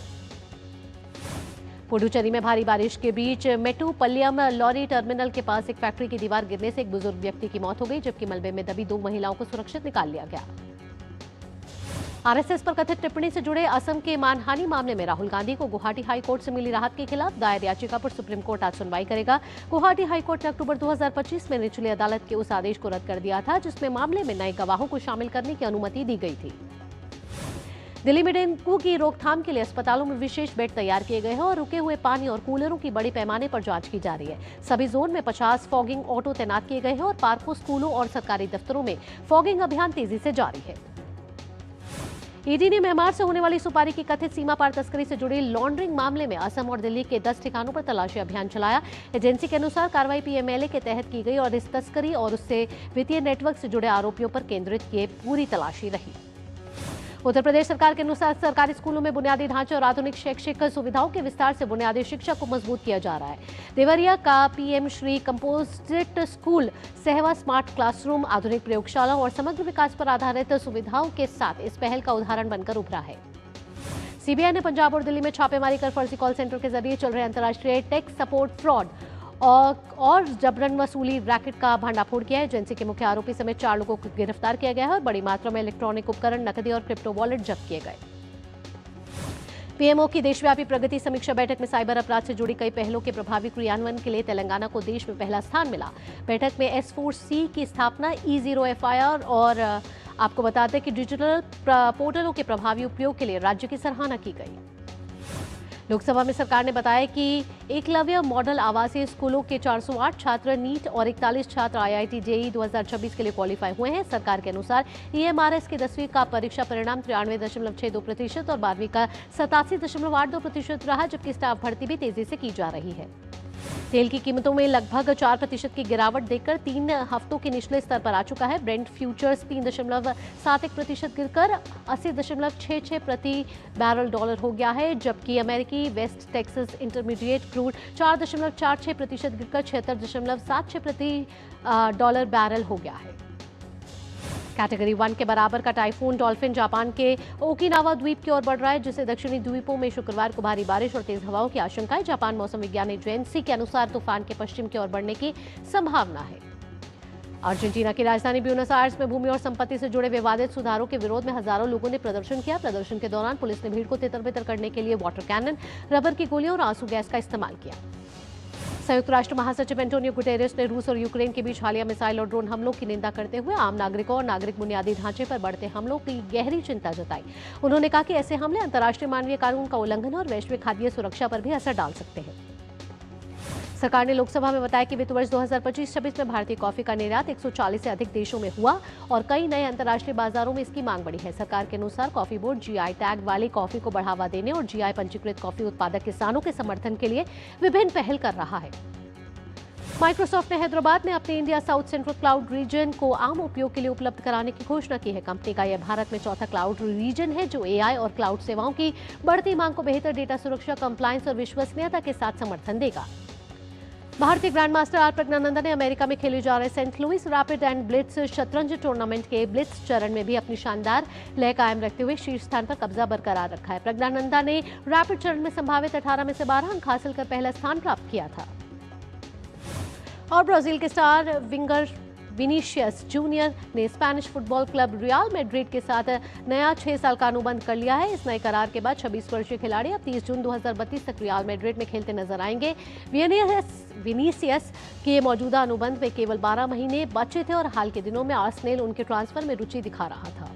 Speaker 1: पुडुचेरी में भारी बारिश के बीच मेट्टुपल्लियम लॉरी टर्मिनल के पास एक फैक्ट्री की दीवार गिरने से एक बुजुर्ग व्यक्ति की मौत हो गई, जबकि मलबे में दबी 2 महिलाओं को सुरक्षित निकाल लिया गया। आरएसएस पर कथित टिप्पणी से जुड़े असम के मानहानि मामले में राहुल गांधी को गुवाहाटी हाईकोर्ट से मिली राहत के खिलाफ दायर याचिका पर सुप्रीम कोर्ट आज सुनवाई करेगा। गुवाहाटी हाईकोर्ट ने अक्टूबर 2025 में निचली अदालत के उस आदेश को रद्द कर दिया था, जिसमें मामले में नए गवाहों को शामिल करने की अनुमति दी गई थी। दिल्ली में डेंगू की रोकथाम के लिए अस्पतालों में विशेष बेड तैयार किए गए हैं और रुके हुए पानी और कूलरों की बड़ी पैमाने पर जांच की जा रही है। सभी जोन में 50 फॉगिंग ऑटो तैनात किए गए हैं और पार्कों, स्कूलों और सरकारी दफ्तरों में फॉगिंग अभियान तेजी से जारी है। ईडी ने म्यांमार से होने वाली सुपारी की कथित सीमा पार तस्करी से जुड़ी लॉन्ड्रिंग मामले में असम और दिल्ली के 10 ठिकानों पर तलाशी अभियान चलाया। एजेंसी के अनुसार कार्रवाई पीएमएलए के तहत की गई और इस तस्करी और उससे वित्तीय नेटवर्क से जुड़े आरोपियों पर केंद्रित किए पूरी तलाशी रही। उत्तर प्रदेश सरकार के अनुसार सरकारी स्कूलों में बुनियादी ढांचे और आधुनिक शैक्षिक सुविधाओं के विस्तार से बुनियादी शिक्षा को मजबूत किया जा रहा है। देवरिया का PM Shri composite school Sahwa smart classroom, आधुनिक प्रयोगशाला और समग्र विकास पर आधारित सुविधाओं के साथ इस पहल का उदाहरण बनकर उभरा है। सीबीआई ने पंजाब और दिल्ली में छापेमारी कर फर्जी कॉल सेंटर के जरिए चल रहे अंतर्राष्ट्रीय टेक सपोर्ट फ्रॉड और जबरन वसूली रैकेट का भंडाफोड़ किया है। एजेंसी के मुख्य आरोपी समेत 4 लोगों को गिरफ्तार किया गया है और बड़ी मात्रा में इलेक्ट्रॉनिक उपकरण, नकदी और क्रिप्टो वॉलेट जब्त किए गए। पीएमओ की देशव्यापी प्रगति समीक्षा बैठक में साइबर अपराध से जुड़ी कई पहलों के प्रभावी क्रियान्वयन के लिए तेलंगाना को देश में पहला स्थान मिला। बैठक में S4C की स्थापना, E0 FIR और आपको बताते हैं कि डिजिटल पोर्टलों के प्रभावी उपयोग के लिए राज्य की सराहना की गई। लोकसभा में सरकार ने बताया कि एकलव्य मॉडल आवासीय स्कूलों के 408 छात्र नीट और 41 छात्र IIT JEE 2026 के लिए क्वालिफाई हुए हैं। सरकार के अनुसार EMRS के 10वीं का परीक्षा परिणाम 93.62% और 12वीं का 87.82% रहा, जबकि स्टाफ भर्ती भी तेजी से की जा रही है। तेल की कीमतों में लगभग 4% की गिरावट देखकर 3 हफ्तों के निचले स्तर पर आ चुका है। ब्रेंट फ्यूचर्स 3.71% गिरकर 80.66 प्रति बैरल डॉलर हो गया है, जबकि अमेरिकी वेस्ट टेक्सास इंटरमीडिएट क्रूड 4.46% गिरकर 76.76 प्रति डॉलर बैरल हो गया है। कैटेगरी 1 के बराबर का टाइफून डॉल्फिन जापान के ओकिनावा द्वीप की ओर बढ़ रहा है, जिससे दक्षिणी द्वीपों में शुक्रवार को भारी बारिश और तेज हवाओं की आशंका है। जापान मौसम विज्ञान एजेंसी के अनुसार तूफान के पश्चिम की ओर बढ़ने की संभावना है। अर्जेंटीना की राजधानी ब्यूनस आयर्स में भूमि और संपत्ति से जुड़े विवादित सुधारों के विरोध में हजारों लोगों ने प्रदर्शन किया। प्रदर्शन के दौरान पुलिस ने भीड़ को तितर-बितर करने के लिए वाटर कैनन, रबर की गोलियों और आंसू गैस का इस्तेमाल किया। संयुक्त राष्ट्र महासचिव एंटोनियो गुटेरेस ने रूस और यूक्रेन के बीच हालिया मिसाइल और ड्रोन हमलों की निंदा करते हुए आम नागरिकों और नागरिक बुनियादी ढांचे पर बढ़ते हमलों की गहरी चिंता जताई। उन्होंने कहा कि ऐसे हमले अंतर्राष्ट्रीय मानवीय कानून का उल्लंघन और वैश्विक खाद्य सुरक्षा पर भी असर डाल सकते हैं। सरकार ने लोकसभा में बताया कि वित्त वर्ष 2025-26 में भारतीय कॉफी का निर्यात 140 से अधिक देशों में हुआ और कई नए अंतर्राष्ट्रीय बाजारों में इसकी मांग बढ़ी है। सरकार के अनुसार कॉफी बोर्ड जीआई टैग वाली कॉफी को बढ़ावा देने और जीआई पंजीकृत कॉफी उत्पादक किसानों के समर्थन के लिए विभिन्न पहल कर रहा है। माइक्रोसॉफ्ट ने हैदराबाद में अपने India south central cloud region को आम उपयोग के लिए उपलब्ध कराने की घोषणा की है। कंपनी का यह भारत में चौथा क्लाउड रीजन है जो एआई और क्लाउड सेवाओं की बढ़ती मांग को बेहतर डेटा सुरक्षा, कंप्लायंस और विश्वसनीयता के साथ समर्थन देगा। भारतीय ग्रैंड मास्टर आर प्रज्ञानंदा ने अमेरिका में खेले जा रहे Saint Louis rapid and blitz शतरंज टूर्नामेंट के ब्लिट्ज चरण में भी अपनी शानदार लय कायम रखते हुए शीर्ष स्थान पर कब्जा बरकरार रखा है। प्रज्ञानंदा ने रैपिड चरण में संभावित 18 में से 12 अंक हासिल कर पहला स्थान प्राप्त किया था। और ब्राजील के स्टार विंगर विनीशियस जूनियर ने Spanish football club real Madrid के साथ नया 6 साल का अनुबंध कर लिया है। इस नए करार के बाद 26 वर्षीय खिलाड़ी अब 30 जून 2032 तक रियल मैड्रिड में खेलते नजर आएंगे। विनीसियस के मौजूदा अनुबंध में केवल 12 महीने बचे थे और हाल के दिनों में आर्सेनल उनके ट्रांसफर में रुचि दिखा रहा था।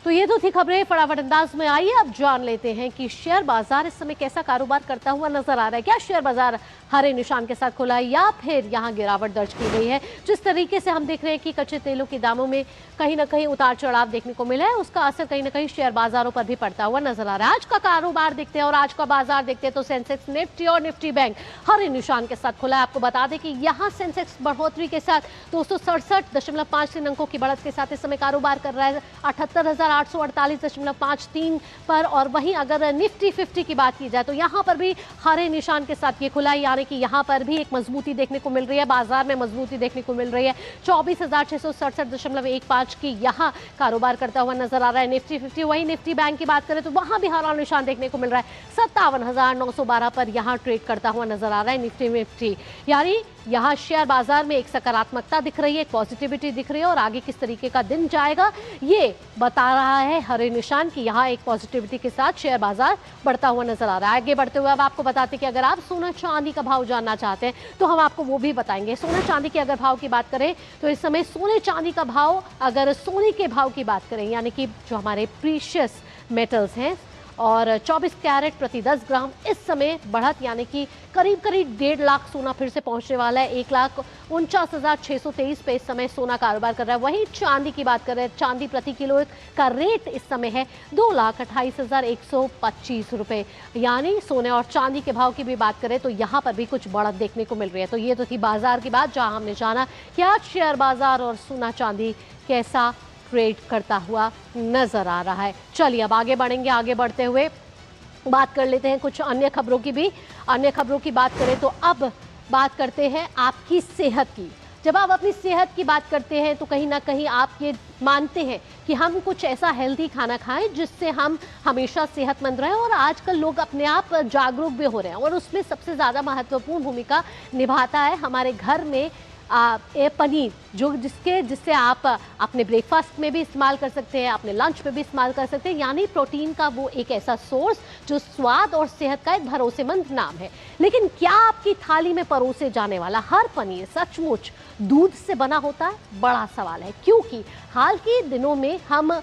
Speaker 1: तो ये तो थी खबरें फटाफट अंदाज में। आइए अब जान लेते हैं कि शेयर बाजार इस समय कैसा कारोबार करता हुआ नजर आ रहा है। क्या शेयर बाजार हरे निशान के साथ खुला है या फिर यहाँ गिरावट दर्ज की गई है? जिस तरीके से हम देख रहे हैं कि कच्चे तेलों के दामों में कहीं ना कहीं उतार चढ़ाव देखने को मिला है, उसका असर कहीं ना कहीं शेयर बाजारों पर भी पड़ता हुआ नजर आ रहा है। आज का कारोबार देखते हैं और आज का बाजार देखते हैं तो सेंसेक्स, निफ्टी और निफ्टी बैंक हरे निशान के साथ खुला है। आपको बता दें कि यहाँ सेंसेक्स बढ़ोतरी के साथ 267.53 अंकों की बढ़त के साथ इस समय कारोबार कर रहा है 78,848.53 पर। और वहीं अगर निफ्टी 50 की बात की जाए तो यहाँ पर भी हरे निशान के साथ ये खुला है, यानी कि यहाँ पर भी एक मजबूती देखने को मिल रही है, बाजार में मजबूती देखने को मिल रही है। 24,667.15 की यहाँ कारोबार करता हुआ नजर आ रहा है निफ्टी 50। वहीं निफ्टी बैंक की बात करें तो वहां भी हरा निशान देखने को मिल रहा है 57,912 पर यहाँ ट्रेड करता हुआ नजर आ रहा है निफ्टी। यानी यहाँ शेयर बाजार में एक सकारात्मकता दिख रही है, एक पॉजिटिविटी दिख रही है और आगे किस तरीके का दिन जाएगा ये बता रहा है हरे निशान की यहाँ एक पॉजिटिविटी के साथ शेयर बाजार बढ़ता हुआ नजर आ रहा है। आगे बढ़ते हुए अब आपको बताते हैं कि अगर आप सोना चांदी का भाव जानना चाहते हैं तो हम आपको वो भी बताएंगे। सोना चांदी के अगर भाव की बात करें तो इस समय सोने चांदी का भाव, अगर सोने के भाव की बात करें यानी कि जो हमारे प्रीशियस मेटल्स हैं और 24 कैरेट प्रति 10 ग्राम इस समय बढ़त यानी कि करीब 1.5 लाख सोना फिर से पहुंचने वाला है। 1,49,623 पे इस समय सोना कारोबार कर रहा है। वहीं चांदी की बात करें, चांदी प्रति किलो का रेट इस समय है 2,28,125 रुपए। यानी सोने और चांदी के भाव की भी बात करें तो यहाँ पर भी कुछ बढ़त देखने को मिल रही है। तो ये तो थी बाजार की बात जहाँ हमने जाना कि आज शेयर बाजार और सोना चांदी कैसा ट्रेड करता हुआ नजर आ रहा है। चलिए अब आगे बढ़ेंगे। आगे बढ़ते हुए बात कर लेते हैं कुछ अन्य खबरों की भी। अन्य खबरों की बात करें तो अब बात करते हैं आपकी सेहत की। जब आप अपनी सेहत की बात करते हैं तो कहीं ना कहीं आप ये मानते हैं कि हम कुछ ऐसा हेल्दी खाना खाएं जिससे हम हमेशा सेहतमंद रहें। और आजकल लोग अपने आप जागरूक भी हो रहे हैं और उसमें सबसे ज़्यादा महत्वपूर्ण भूमिका निभाता है हमारे घर में पनीर, जिससे आप अपने ब्रेकफास्ट में भी इस्तेमाल कर सकते हैं, अपने लंच में भी इस्तेमाल कर सकते हैं। यानी प्रोटीन का वो एक ऐसा सोर्स जो स्वाद और सेहत का एक भरोसेमंद नाम है। लेकिन क्या आपकी थाली में परोसे जाने वाला हर पनीर सचमुच दूध से बना होता है? बड़ा सवाल है, क्योंकि हाल के दिनों में हम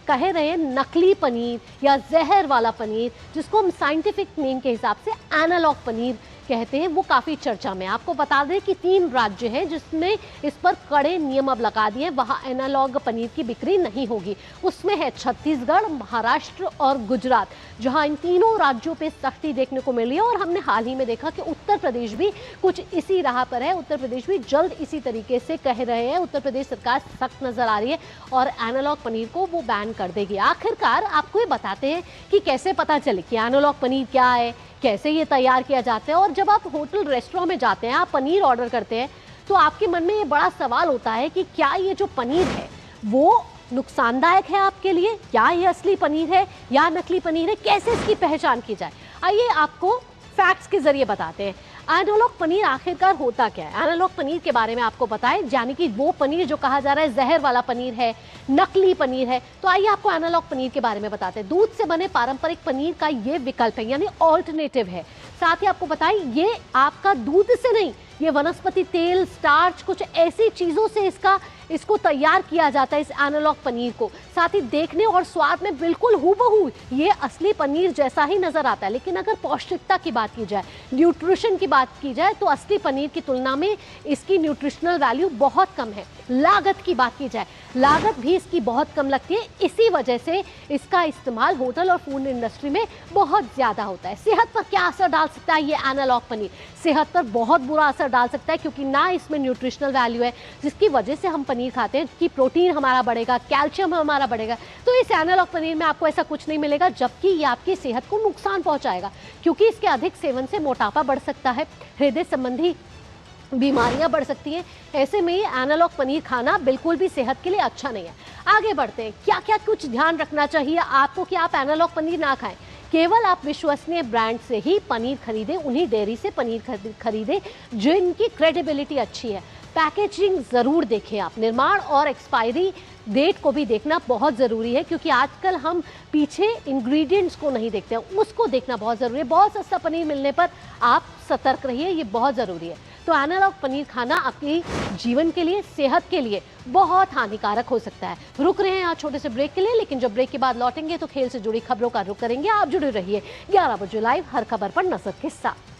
Speaker 1: कह रहे हैं नकली पनीर या जहर वाला पनीर, जिसको हम साइंटिफिक नेम के हिसाब से एनालॉग पनीर कहते हैं, वो काफ़ी चर्चा में। आपको बता दें कि 3 राज्य हैं जिसमें इस पर कड़े नियम अब लगा दिए, वहाँ एनालॉग पनीर की बिक्री नहीं होगी। उसमें है छत्तीसगढ़, महाराष्ट्र और गुजरात, जहाँ इन तीनों राज्यों पे सख्ती देखने को मिली है। और हमने हाल ही में देखा कि उत्तर प्रदेश भी कुछ इसी राह पर है। उत्तर प्रदेश भी जल्द इसी तरीके से कह रहे हैं। उत्तर प्रदेश सरकार सख्त नजर आ रही है और एनालॉग पनीर को वो बैन कर देगी। आखिरकार आपको ये बताते हैं कि कैसे पता चले कि एनालॉग पनीर क्या है, कैसे ये तैयार किया जाता है। और जब आप होटल रेस्टोरेंट में जाते हैं, आप पनीर ऑर्डर करते हैं तो आपके मन में ये बड़ा सवाल होता है कि क्या ये जो पनीर है वो नुकसानदायक है आपके लिए, या ये असली पनीर है या नकली पनीर है, कैसे इसकी पहचान की जाए। आइए आपको फैक्ट्स के जरिए बताते हैं। एनालॉग पनीर आखिरकार होता क्या है? एनालॉग पनीर के बारे में आपको बताएं, यानी कि वो पनीर जो कहा जा रहा है जहर वाला पनीर है, नकली पनीर है। तो आइए आपको एनालॉग पनीर के बारे में बताते हैं। दूध से बने पारंपरिक पनीर का ये विकल्प है, यानी ऑल्टरनेटिव है। साथ ही आपको बताएं, ये आपका दूध से नहीं, ये वनस्पति तेल, स्टार्च, कुछ ऐसी चीजों से इसको तैयार किया जाता है, इस एनालॉग पनीर को। साथ ही देखने और स्वाद में बिल्कुल हूबहू ये असली पनीर जैसा ही नजर आता है। लेकिन अगर पौष्टिकता की बात की जाए, न्यूट्रिशन की बात की जाए, तो असली पनीर की तुलना में इसकी न्यूट्रिशनल वैल्यू बहुत कम है। लागत की बात की जाए, लागत भी इसकी बहुत कम लगती है। इसी वजह से इसका इस्तेमाल होटल और फूड इंडस्ट्री में बहुत ज्यादा होता है। सेहत पर क्या असर डाल सकता है ये एनालॉग पनीर? सेहत पर बहुत बुरा असर डाल सकता है, क्योंकि ना इसमें न्यूट्रिशनल वैल्यू है, जिसकी वजह से हम पनीर खाते हैं कि प्रोटीन हमारा बढ़ेगा, कैल्शियम हमारा बढ़ेगा। तो इस एनालॉग पनीर में आपको ऐसा कुछ नहीं मिलेगा, जबकि ये आपकी सेहत को नुकसान पहुंचाएगा, क्योंकि इसके अधिक सेवन से मोटापा बढ़ सकता है, हृदय संबंधी बीमारियां बढ़ सकती हैं। ऐसे में ये एनालॉग पनीर खाना बिल्कुल भी सेहत के लिए अच्छा नहीं है। आगे बढ़ते हैं, क्या क्या कुछ ध्यान रखना चाहिए आपको कि आप एनालॉग पनीर ना खाएं। केवल आप विश्वसनीय ब्रांड से ही पनीर खरीदें, उन्हीं डेयरी से पनीर खरीदें जिनकी क्रेडिबिलिटी अच्छी है। पैकेजिंग ज़रूर देखें आप, निर्माण और एक्सपायरी डेट को भी देखना बहुत ज़रूरी है, क्योंकि आजकल हम पीछे इंग्रेडिएंट्स को नहीं देखते हैं, उसको देखना बहुत ज़रूरी है। बहुत सस्ता पनीर मिलने पर आप सतर्क रहिए, ये बहुत ज़रूरी है। तो एनालॉग पनीर खाना आपके जीवन के लिए, सेहत के लिए बहुत हानिकारक हो सकता है। रुक रहे हैं आज छोटे से ब्रेक के लिए, लेकिन जब ब्रेक के बाद लौटेंगे तो खेल से जुड़ी खबरों का रुख करेंगे। आप जुड़े रहिए 11 बजे लाइव, हर खबर पर नजर के साथ।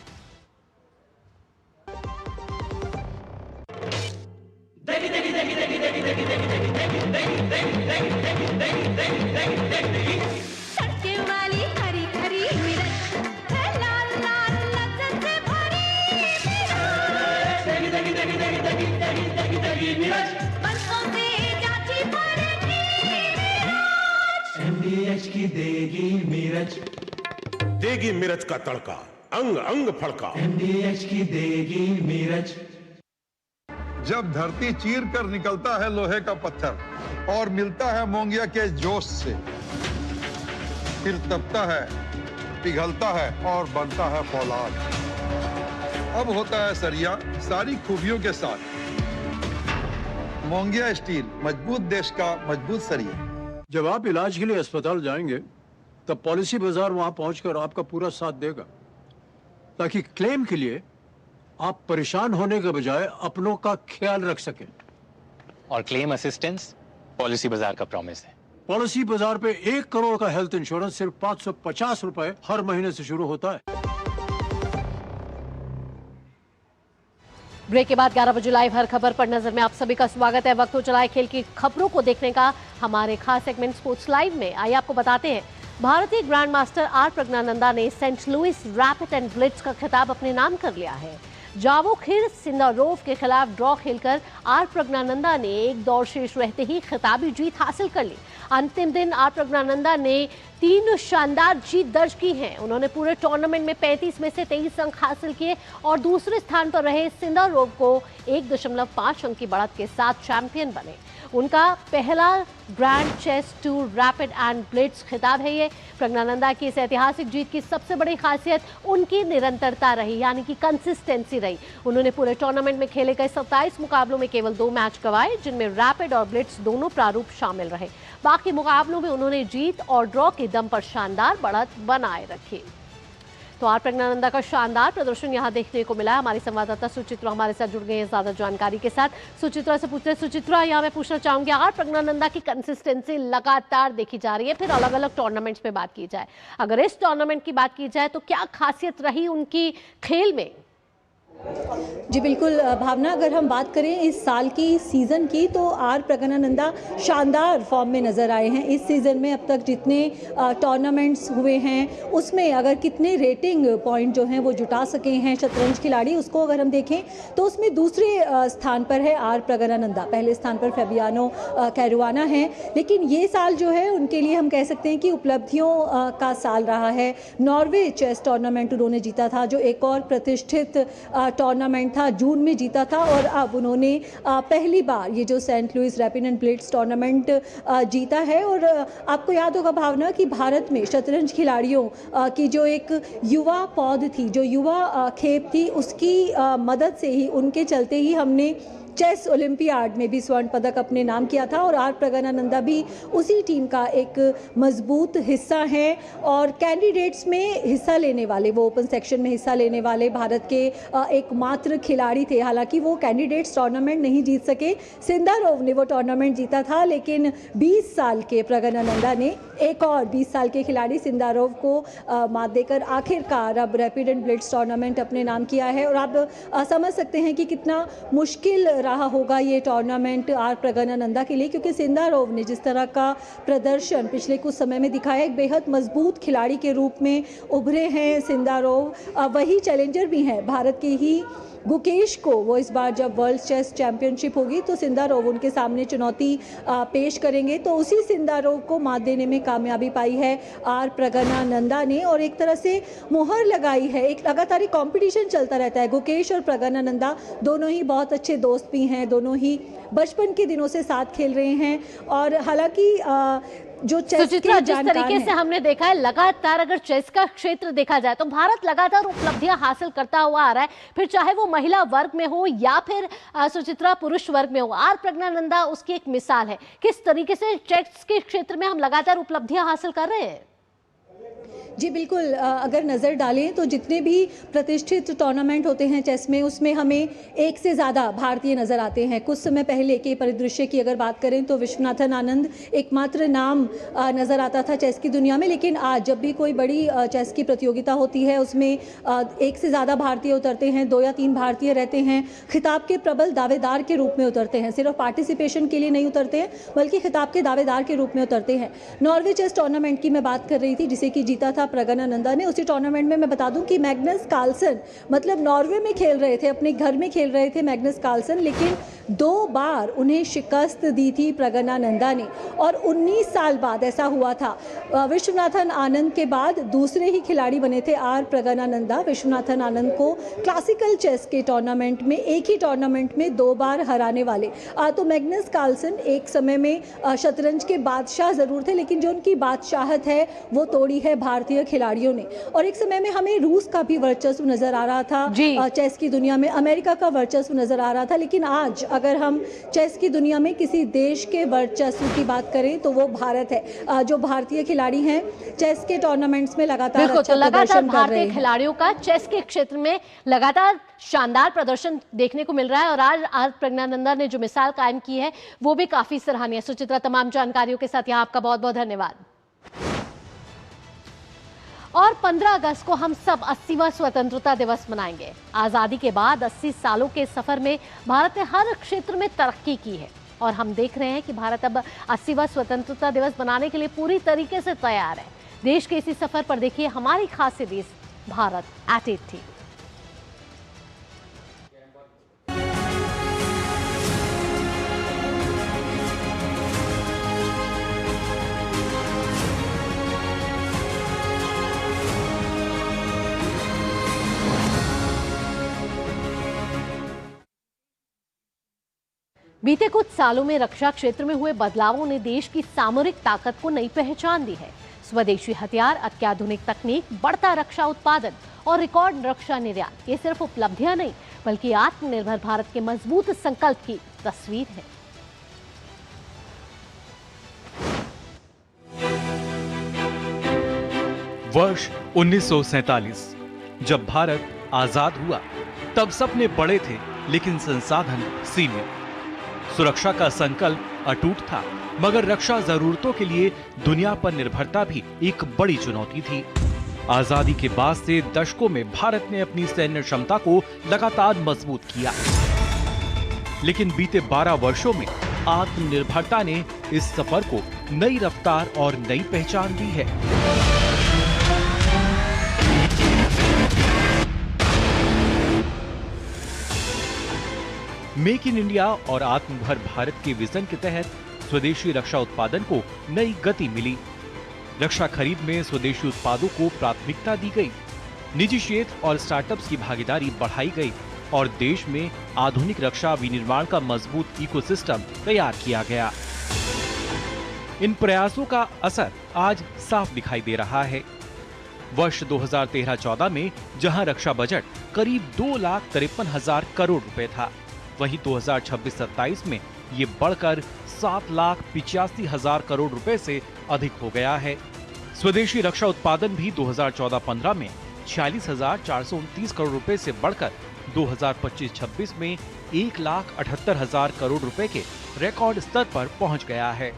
Speaker 20: MDH की देगी मिर्च,
Speaker 21: देगी मिर्च का तड़का, अंग अंग फड़का।
Speaker 20: MDH की देगी मिर्च।
Speaker 19: जब धरती चीर कर निकलता है लोहे का पत्थर और मिलता है मोंगिया के जोश से, फिर तपता है, पिघलता है और बनता है फौलाद। अब होता है सरिया सारी खूबियों के साथ। मोंगिया स्टील, मजबूत देश का मजबूत सरिया।
Speaker 22: जब आप इलाज के लिए अस्पताल जाएंगे तब पॉलिसी बाजार वहां पहुंचकर आपका पूरा साथ देगा, ताकि क्लेम के लिए आप परेशान होने के बजाय अपनों का ख्याल रख सकें।
Speaker 23: और क्लेम असिस्टेंस पॉलिसी बाजार का प्रॉमिस है।
Speaker 22: पॉलिसी बाजार पे 1 करोड़ का हेल्थ इंश्योरेंस सिर्फ 550 रुपए हर महीने से शुरू होता है।
Speaker 1: ब्रेक के बाद 11 बजे लाइव हर खबर पर नजर में आप सभी का स्वागत है। वक्त हो चला है खेल की खबरों को देखने का, हमारे खास सेगमेंट स्पोर्ट्स लाइव में। आइए आपको बताते हैं, भारतीय ग्रैंड मास्टर आर प्रज्ञानंदा ने Saint Louis rapid and blitz का खिताब अपने नाम कर लिया है। जावोखिर सिंदारोव के खिलाफ ड्रॉ खेलकर आर प्रज्ञानंदा ने एक दौर शेष रहते ही खिताबी जीत हासिल कर ली। अंतिम दिन आर प्रज्ञानंदा ने 3 शानदार जीत दर्ज की हैं। उन्होंने पूरे टूर्नामेंट में 35 में से 23 अंक हासिल किए और दूसरे स्थान पर रहे सिंदारोव को 1.5 अंक की बढ़त के साथ चैंपियन बने। उनका पहला grand chess tour rapid and blitz खिताब है ये। प्रज्ञानंदा की इस ऐतिहासिक जीत की सबसे बड़ी खासियत उनकी निरंतरता रही, यानी कि कंसिस्टेंसी रही। उन्होंने पूरे टूर्नामेंट में खेले गए 27 मुकाबलों में केवल 2 मैच गंवाए, जिनमें रैपिड और ब्लिट्ज दोनों प्रारूप शामिल रहे। बाकी मुकाबलों में उन्होंने जीत और ड्रॉ के दम पर शानदार बढ़त बनाए रखी। तो आर प्रज्ञानंदा का शानदार प्रदर्शन यहाँ देखने को मिला। हमारी संवाददाता सुचित्रा हमारे साथ जुड़ गई है ज्यादा जानकारी के साथ। सुचित्रा से पूछते हैं, सुचित्रा यहाँ मैं पूछना चाहूंगी, आर प्रज्ञानंदा की कंसिस्टेंसी लगातार देखी जा रही है, फिर अलग अलग टूर्नामेंट्स में बात की जाए, अगर इस टूर्नामेंट की बात की जाए तो क्या खासियत रही उनकी खेल में?
Speaker 24: जी बिल्कुल भावना, अगर हम बात करें इस साल की सीज़न की तो आर प्रज्ञानंदा शानदार फॉर्म में नज़र आए हैं। इस सीज़न में अब तक जितने टूर्नामेंट्स हुए हैं उसमें अगर कितने रेटिंग पॉइंट जो हैं वो जुटा सके हैं शतरंज खिलाड़ी, उसको अगर हम देखें तो उसमें दूसरे स्थान पर है आर प्रज्ञानंदा, पहले स्थान पर फैबियानो कैरुआना है। लेकिन ये साल जो है उनके लिए हम कह सकते हैं कि उपलब्धियों का साल रहा है। नॉर्वे चेस टूर्नामेंट उन्होंने जीता था, जो एक और प्रतिष्ठित टूर्नामेंट था, जून में जीता था और अब उन्होंने पहली बार ये जो Saint Louis rapid and blitz tournament जीता है। और आपको याद होगा भावना कि भारत में शतरंज खिलाड़ियों की जो एक युवा पौध थी, जो युवा खेप थी, उसकी मदद से ही, उनके चलते ही हमने चेस ओलंपियाड में भी स्वर्ण पदक अपने नाम किया था। और आर प्रगनानंदा भी उसी टीम का एक मजबूत हिस्सा हैं। और कैंडिडेट्स में हिस्सा लेने वाले, वो ओपन सेक्शन में हिस्सा लेने वाले भारत के एकमात्र खिलाड़ी थे। हालांकि वो कैंडिडेट्स टूर्नामेंट नहीं जीत सके, सिंदारोव ने वो टूर्नामेंट जीता था, लेकिन 20 साल के प्रगनानंदा ने एक और 20 साल के खिलाड़ी सिंदारोव को मात देकर आखिरकार अब रैपिड एंड ब्लिट्ज टूर्नामेंट अपने नाम किया है। और आप समझ सकते हैं कि कितना मुश्किल रहा होगा ये टूर्नामेंट आर प्रगनानंदा के लिए, क्योंकि सिंदारोव ने जिस तरह का प्रदर्शन पिछले कुछ समय में दिखाया, एक बेहद मजबूत खिलाड़ी के रूप में उभरे हैं सिंदारोव। वही चैलेंजर भी हैं भारत के ही गुकेश को। वो इस बार जब वर्ल्ड चेस चैंपियनशिप होगी तो सिंदारोव उनके सामने चुनौती पेश करेंगे। तो उसी सिंदारोव को मात देने में कामयाबी पाई है आर प्रगनानंदा ने और एक तरह से मुहर लगाई है। एक लगातार ही कंपटीशन चलता रहता है। गुकेश और प्रगनानंदा दोनों ही बहुत अच्छे दोस्त भी हैं, दोनों ही बचपन के दिनों से साथ खेल रहे हैं। और हालांकि जो चेस के
Speaker 1: जिस तरीके से हमने देखा है, लगातार अगर चेस का क्षेत्र देखा जाए तो भारत लगातार उपलब्धियां हासिल करता हुआ आ रहा है, फिर चाहे वो महिला वर्ग में हो या फिर सुचित्रा पुरुष वर्ग में हो। आर प्रगनानंदा उसकी एक मिसाल है, किस तरीके से चेस के क्षेत्र में हम लगातार उपलब्धियां हासिल कर रहे हैं।
Speaker 24: जी बिल्कुल, अगर नज़र डालें तो जितने भी प्रतिष्ठित टूर्नामेंट होते हैं चेस में, उसमें हमें एक से ज़्यादा भारतीय नज़र आते हैं। कुछ समय पहले के परिदृश्य की अगर बात करें तो विश्वनाथन आनंद एकमात्र नाम नज़र आता था चेस की दुनिया में, लेकिन आज जब भी कोई बड़ी चेस की प्रतियोगिता होती है उसमें एक से ज़्यादा भारतीय उतरते हैं, 2 या 3 भारतीय रहते हैं, खिताब के प्रबल दावेदार के रूप में उतरते हैं। सिर्फ पार्टिसिपेशन के लिए नहीं उतरते हैं बल्कि खिताब के दावेदार के रूप में उतरते हैं। नॉर्वे चेस टूर्नामेंट की मैं बात कर रही थी जिसे कि जीता था प्रगनानंदा ने। उसी टूर्नामेंट में मैं बता दूं कि मैग्नस कार्लसन, मतलब नॉर्वे में खेल रहे थे, अपने घर में खेल रहे थे मैग्नस कार्लसन, लेकिन 2 बार उन्हें शिकस्त दी थी प्रगनानंदा ने। और 19 साल बाद ऐसा हुआ था। विश्वनाथन आनंद के बाद दूसरे ही खिलाड़ी बने थे आर प्रगनानंदा, विश्वनाथन आनंद को क्लासिकल चेस के टूर्नामेंट में, एक ही टूर्नामेंट में 2 बार हराने वाले। तो मैग्नस कार्लसन एक समय में शतरंज के बादशाह ज़रूर थे, लेकिन जो उनकी बादशाहत है वो तोड़ी है भारतीय खिलाड़ियों ने। और एक समय में हमें रूस का भी वर्चस्व नजर आ रहा था चेस की दुनिया में, अमेरिका का वर्चस्व नजर आ रहा था। लेकिन आज अगर हम चेस की दुनिया में किसी देश के वर्चस्व की बात करें तो वो भारत है। जो भारतीय खिलाड़ी हैं चेस के टूर्नामेंट्स में लगातार अच्छा प्रदर्शन कर रहे हैं।
Speaker 1: खिलाड़ियों का चेस के क्षेत्र में लगातार शानदार प्रदर्शन देखने को मिल रहा है और आज आर प्रगनानंदा ने जो मिसाल कायम की है वो भी काफी सराहनीय। सुचित्रा, तमाम जानकारियों के साथ यहाँ आपका बहुत बहुत धन्यवाद। और 15 अगस्त को हम सब 80वां स्वतंत्रता दिवस मनाएंगे। आज़ादी के बाद 80 सालों के सफर में भारत ने हर क्षेत्र में तरक्की की है और हम देख रहे हैं कि भारत अब 80वां स्वतंत्रता दिवस मनाने के लिए पूरी तरीके से तैयार है। देश के इसी सफर पर देखिए हमारी खास सीरीज भारत एट 80। बीते कुछ सालों में रक्षा क्षेत्र में हुए बदलावों ने देश की सामरिक ताकत को नई पहचान दी है। स्वदेशी हथियार, अत्याधुनिक तकनीक, बढ़ता रक्षा उत्पादन और रिकॉर्ड रक्षा निर्यात, ये सिर्फ उपलब्धियां नहीं बल्कि आत्मनिर्भर भारत के मजबूत संकल्प की तस्वीर है।
Speaker 2: वर्ष 1947 जब भारत आजाद हुआ तब सपने बड़े थे लेकिन संसाधन सीमित। सुरक्षा का संकल्प अटूट था मगर रक्षा जरूरतों के लिए दुनिया पर निर्भरता भी एक बड़ी चुनौती थी। आजादी के बाद से दशकों में भारत ने अपनी सैन्य क्षमता को लगातार मजबूत किया, लेकिन बीते 12 वर्षों में आत्मनिर्भरता ने इस सफर को नई रफ्तार और नई पहचान दी है। मेक इन इंडिया और आत्मनिर्भर भारत के विजन के तहत स्वदेशी रक्षा उत्पादन को नई गति मिली। रक्षा खरीद में स्वदेशी उत्पादों को प्राथमिकता दी गई, निजी क्षेत्र और स्टार्टअप्स की भागीदारी बढ़ाई गई और देश में आधुनिक रक्षा विनिर्माण का मजबूत इकोसिस्टम तैयार किया गया। इन प्रयासों का असर आज साफ दिखाई दे रहा है। वर्ष 2013-14 में जहां रक्षा बजट करीब 2,53,000 करोड़ रुपए था, वहीं 2026-27 में ये बढ़कर 7,85,000 करोड़ रुपए से अधिक हो गया है। स्वदेशी रक्षा उत्पादन भी 2014-15 में 46,429 करोड़ रुपए से बढ़कर 2025-26 में 1,78,000 करोड़ रुपए के रिकॉर्ड स्तर पर पहुंच गया है।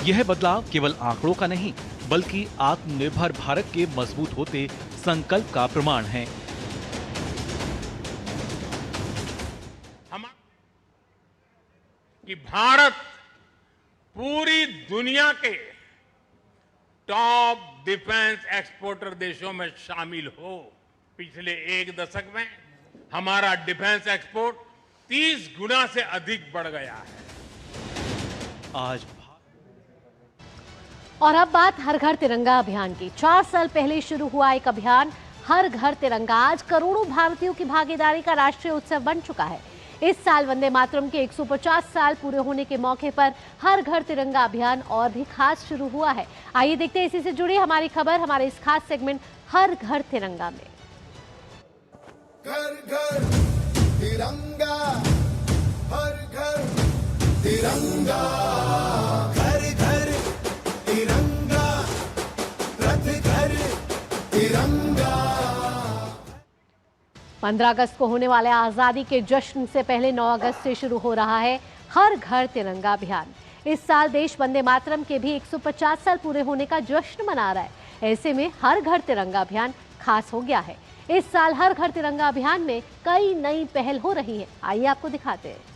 Speaker 2: यह बदलाव केवल आंकड़ों का नहीं, बल्कि आत्मनिर्भर भारत के मजबूत होते संकल्प का प्रमाण है।
Speaker 21: कि भारत पूरी दुनिया के टॉप डिफेंस एक्सपोर्टर देशों में शामिल हो। पिछले एक दशक में हमारा डिफेंस एक्सपोर्ट 30 गुना से अधिक बढ़ गया है।
Speaker 2: आज
Speaker 1: और अब बात हर घर तिरंगा अभियान की। 4 साल पहले शुरू हुआ एक अभियान हर घर तिरंगा आज करोड़ों भारतीयों की भागीदारी का राष्ट्रीय उत्सव बन चुका है। इस साल वंदे मातरम के 150 साल पूरे होने के मौके पर हर घर तिरंगा अभियान और भी खास शुरू हुआ है। आइए देखते हैं इसी से जुड़ी हमारी खबर हमारे इस खास सेगमेंट हर घर तिरंगा में।
Speaker 3: घर घर तिरंगा, हर घर तिरंगा, घर घर तिरंगा, रथ घर तिरंगा।
Speaker 1: 15 अगस्त को होने वाले आजादी के जश्न से पहले 9 अगस्त से शुरू हो रहा है हर घर तिरंगा अभियान। इस साल देश वंदे मातरम के भी 150 साल पूरे होने का जश्न मना रहा है। ऐसे में हर घर तिरंगा अभियान खास हो गया है। इस साल हर घर तिरंगा अभियान में कई नई पहल हो रही है। आइए आपको दिखाते हैं।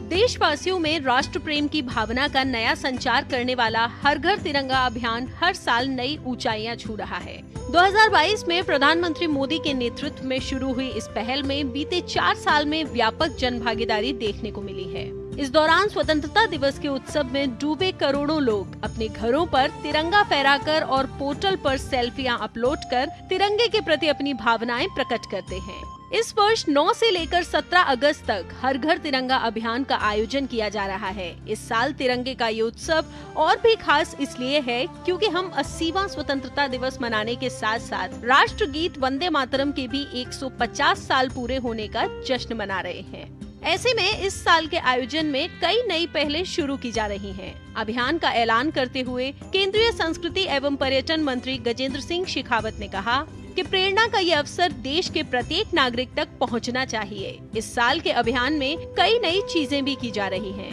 Speaker 4: देशवासियों में राष्ट्र प्रेम की भावना का नया संचार करने वाला हर घर तिरंगा अभियान हर साल नई ऊंचाइयां छू रहा है। 2022 में प्रधानमंत्री मोदी के नेतृत्व में शुरू हुई इस पहल में बीते 4 साल में व्यापक जन भागीदारी देखने को मिली है। इस दौरान स्वतंत्रता दिवस के उत्सव में डूबे करोड़ों लोग अपने घरों पर तिरंगा फहराकर और पोर्टल पर सेल्फियां अपलोड कर तिरंगे के प्रति अपनी भावनाएं प्रकट करते हैं। इस वर्ष 9 से लेकर 17 अगस्त तक हर घर तिरंगा अभियान का आयोजन किया जा रहा है। इस साल तिरंगे का ये उत्सव और भी खास इसलिए है क्योंकि हम 80वां स्वतंत्रता दिवस मनाने के साथ साथ राष्ट्रगीत वंदे मातरम के भी 150 साल पूरे होने का जश्न मना रहे हैं। ऐसे में इस साल के आयोजन में कई नई पहलें शुरू की जा रही हैं। अभियान का ऐलान करते हुए केंद्रीय संस्कृति एवं पर्यटन मंत्री गजेंद्र सिंह शेखावत ने कहा कि प्रेरणा का ये अवसर देश के प्रत्येक नागरिक तक पहुंचना चाहिए। इस साल के अभियान में कई नई चीजें भी की जा रही हैं।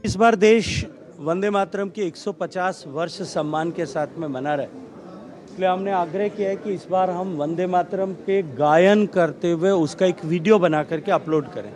Speaker 12: इस बार देश वंदे मातरम की 150 वर्ष सम्मान के साथ में मना रहे, इसलिए हमने आग्रह किया है कि इस बार हम वंदे मातरम पे गायन करते हुए उसका एक वीडियो बना करके अपलोड करें।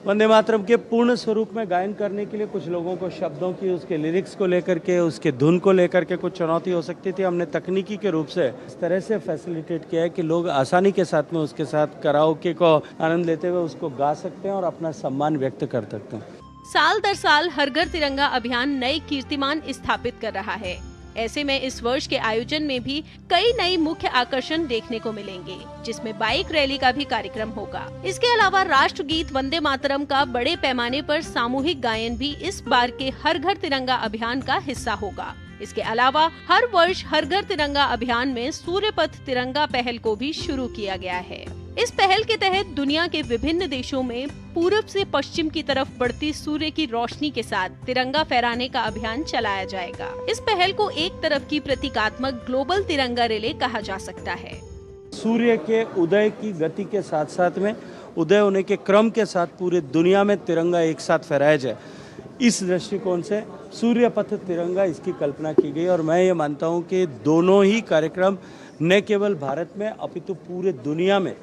Speaker 12: वंदे मातरम के पूर्ण स्वरूप में गायन करने के लिए कुछ लोगों को शब्दों की, उसके लिरिक्स को लेकर के, उसके धुन को लेकर के कुछ चुनौती हो सकती थी। हमने तकनीकी के रूप से इस तरह से फैसिलिटेट किया है कि लोग आसानी के साथ में उसके साथ कराओके को आनंद लेते हुए उसको गा सकते हैं और अपना सम्मान व्यक्त कर सकते हैं।
Speaker 4: साल दर साल हर घर तिरंगा अभियान नए कीर्तिमान स्थापित कर रहा है। ऐसे में इस वर्ष के आयोजन में भी कई नई मुख्य आकर्षण देखने को मिलेंगे, जिसमें बाइक रैली का भी कार्यक्रम होगा। इसके अलावा राष्ट्रगीत वंदे मातरम का बड़े पैमाने पर सामूहिक गायन भी इस बार के हर घर तिरंगा अभियान का हिस्सा होगा। इसके अलावा हर वर्ष हर घर तिरंगा अभियान में सूर्य पथ तिरंगा पहल को भी शुरू किया गया है। इस पहल के तहत दुनिया के विभिन्न देशों में पूरब से पश्चिम की तरफ बढ़ती सूर्य की रोशनी के साथ तिरंगा फहराने का अभियान चलाया जाएगा। इस पहल को एक तरफ की प्रतीकात्मक ग्लोबल तिरंगा रिले कहा जा सकता है।
Speaker 12: सूर्य के उदय की गति के साथ साथ में उदय होने के क्रम के साथ पूरे दुनिया में तिरंगा एक साथ फहराया जाए, इस दृष्टिकोण से सूर्य पथ तिरंगा इसकी कल्पना की गई। और मैं ये मानता हूँ कि दोनों ही कार्यक्रम न केवल भारत में अपितु पूरे दुनिया में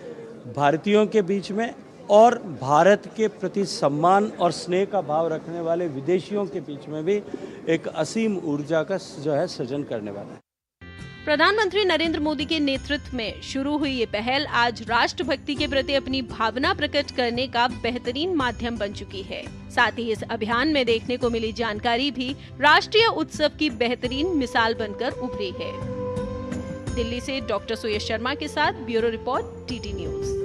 Speaker 12: भारतीयों के बीच में और भारत के प्रति सम्मान और स्नेह का भाव रखने वाले विदेशियों के बीच में भी एक असीम ऊर्जा का जो है सृजन करने वाला है।
Speaker 4: प्रधानमंत्री नरेंद्र मोदी के नेतृत्व में शुरू हुई ये पहल आज राष्ट्रभक्ति के प्रति अपनी भावना प्रकट करने का बेहतरीन माध्यम बन चुकी है। साथ ही इस अभियान में देखने को मिली जानकारी भी राष्ट्रीय उत्सव की बेहतरीन मिसाल बनकर उभरी है। दिल्ली से डॉक्टर सुयश शर्मा के साथ ब्यूरो रिपोर्ट टीटी न्यूज।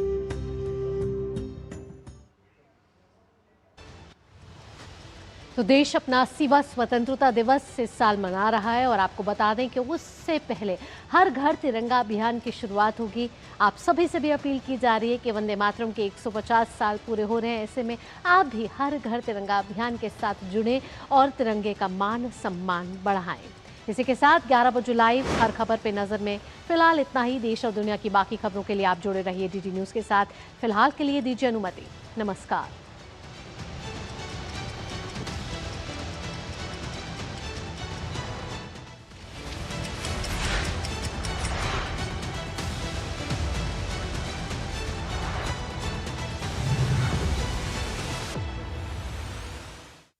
Speaker 1: तो देश अपना 80वां स्वतंत्रता दिवस इस साल मना रहा है और आपको बता दें कि उससे पहले हर घर तिरंगा अभियान की शुरुआत होगी। आप सभी से भी अपील की जा रही है कि वंदे मातरम के 150 साल पूरे हो रहे हैं, ऐसे में आप भी हर घर तिरंगा अभियान के साथ जुड़ें और तिरंगे का मान सम्मान बढ़ाएं। इसी के साथ 11 बजे लाइव हर खबर पे नजर में फिलहाल इतना ही। देश और दुनिया की बाकी खबरों के लिए आप जुड़े रहिए DD न्यूज के साथ। फिलहाल के लिए दीजिए अनुमति। नमस्कार।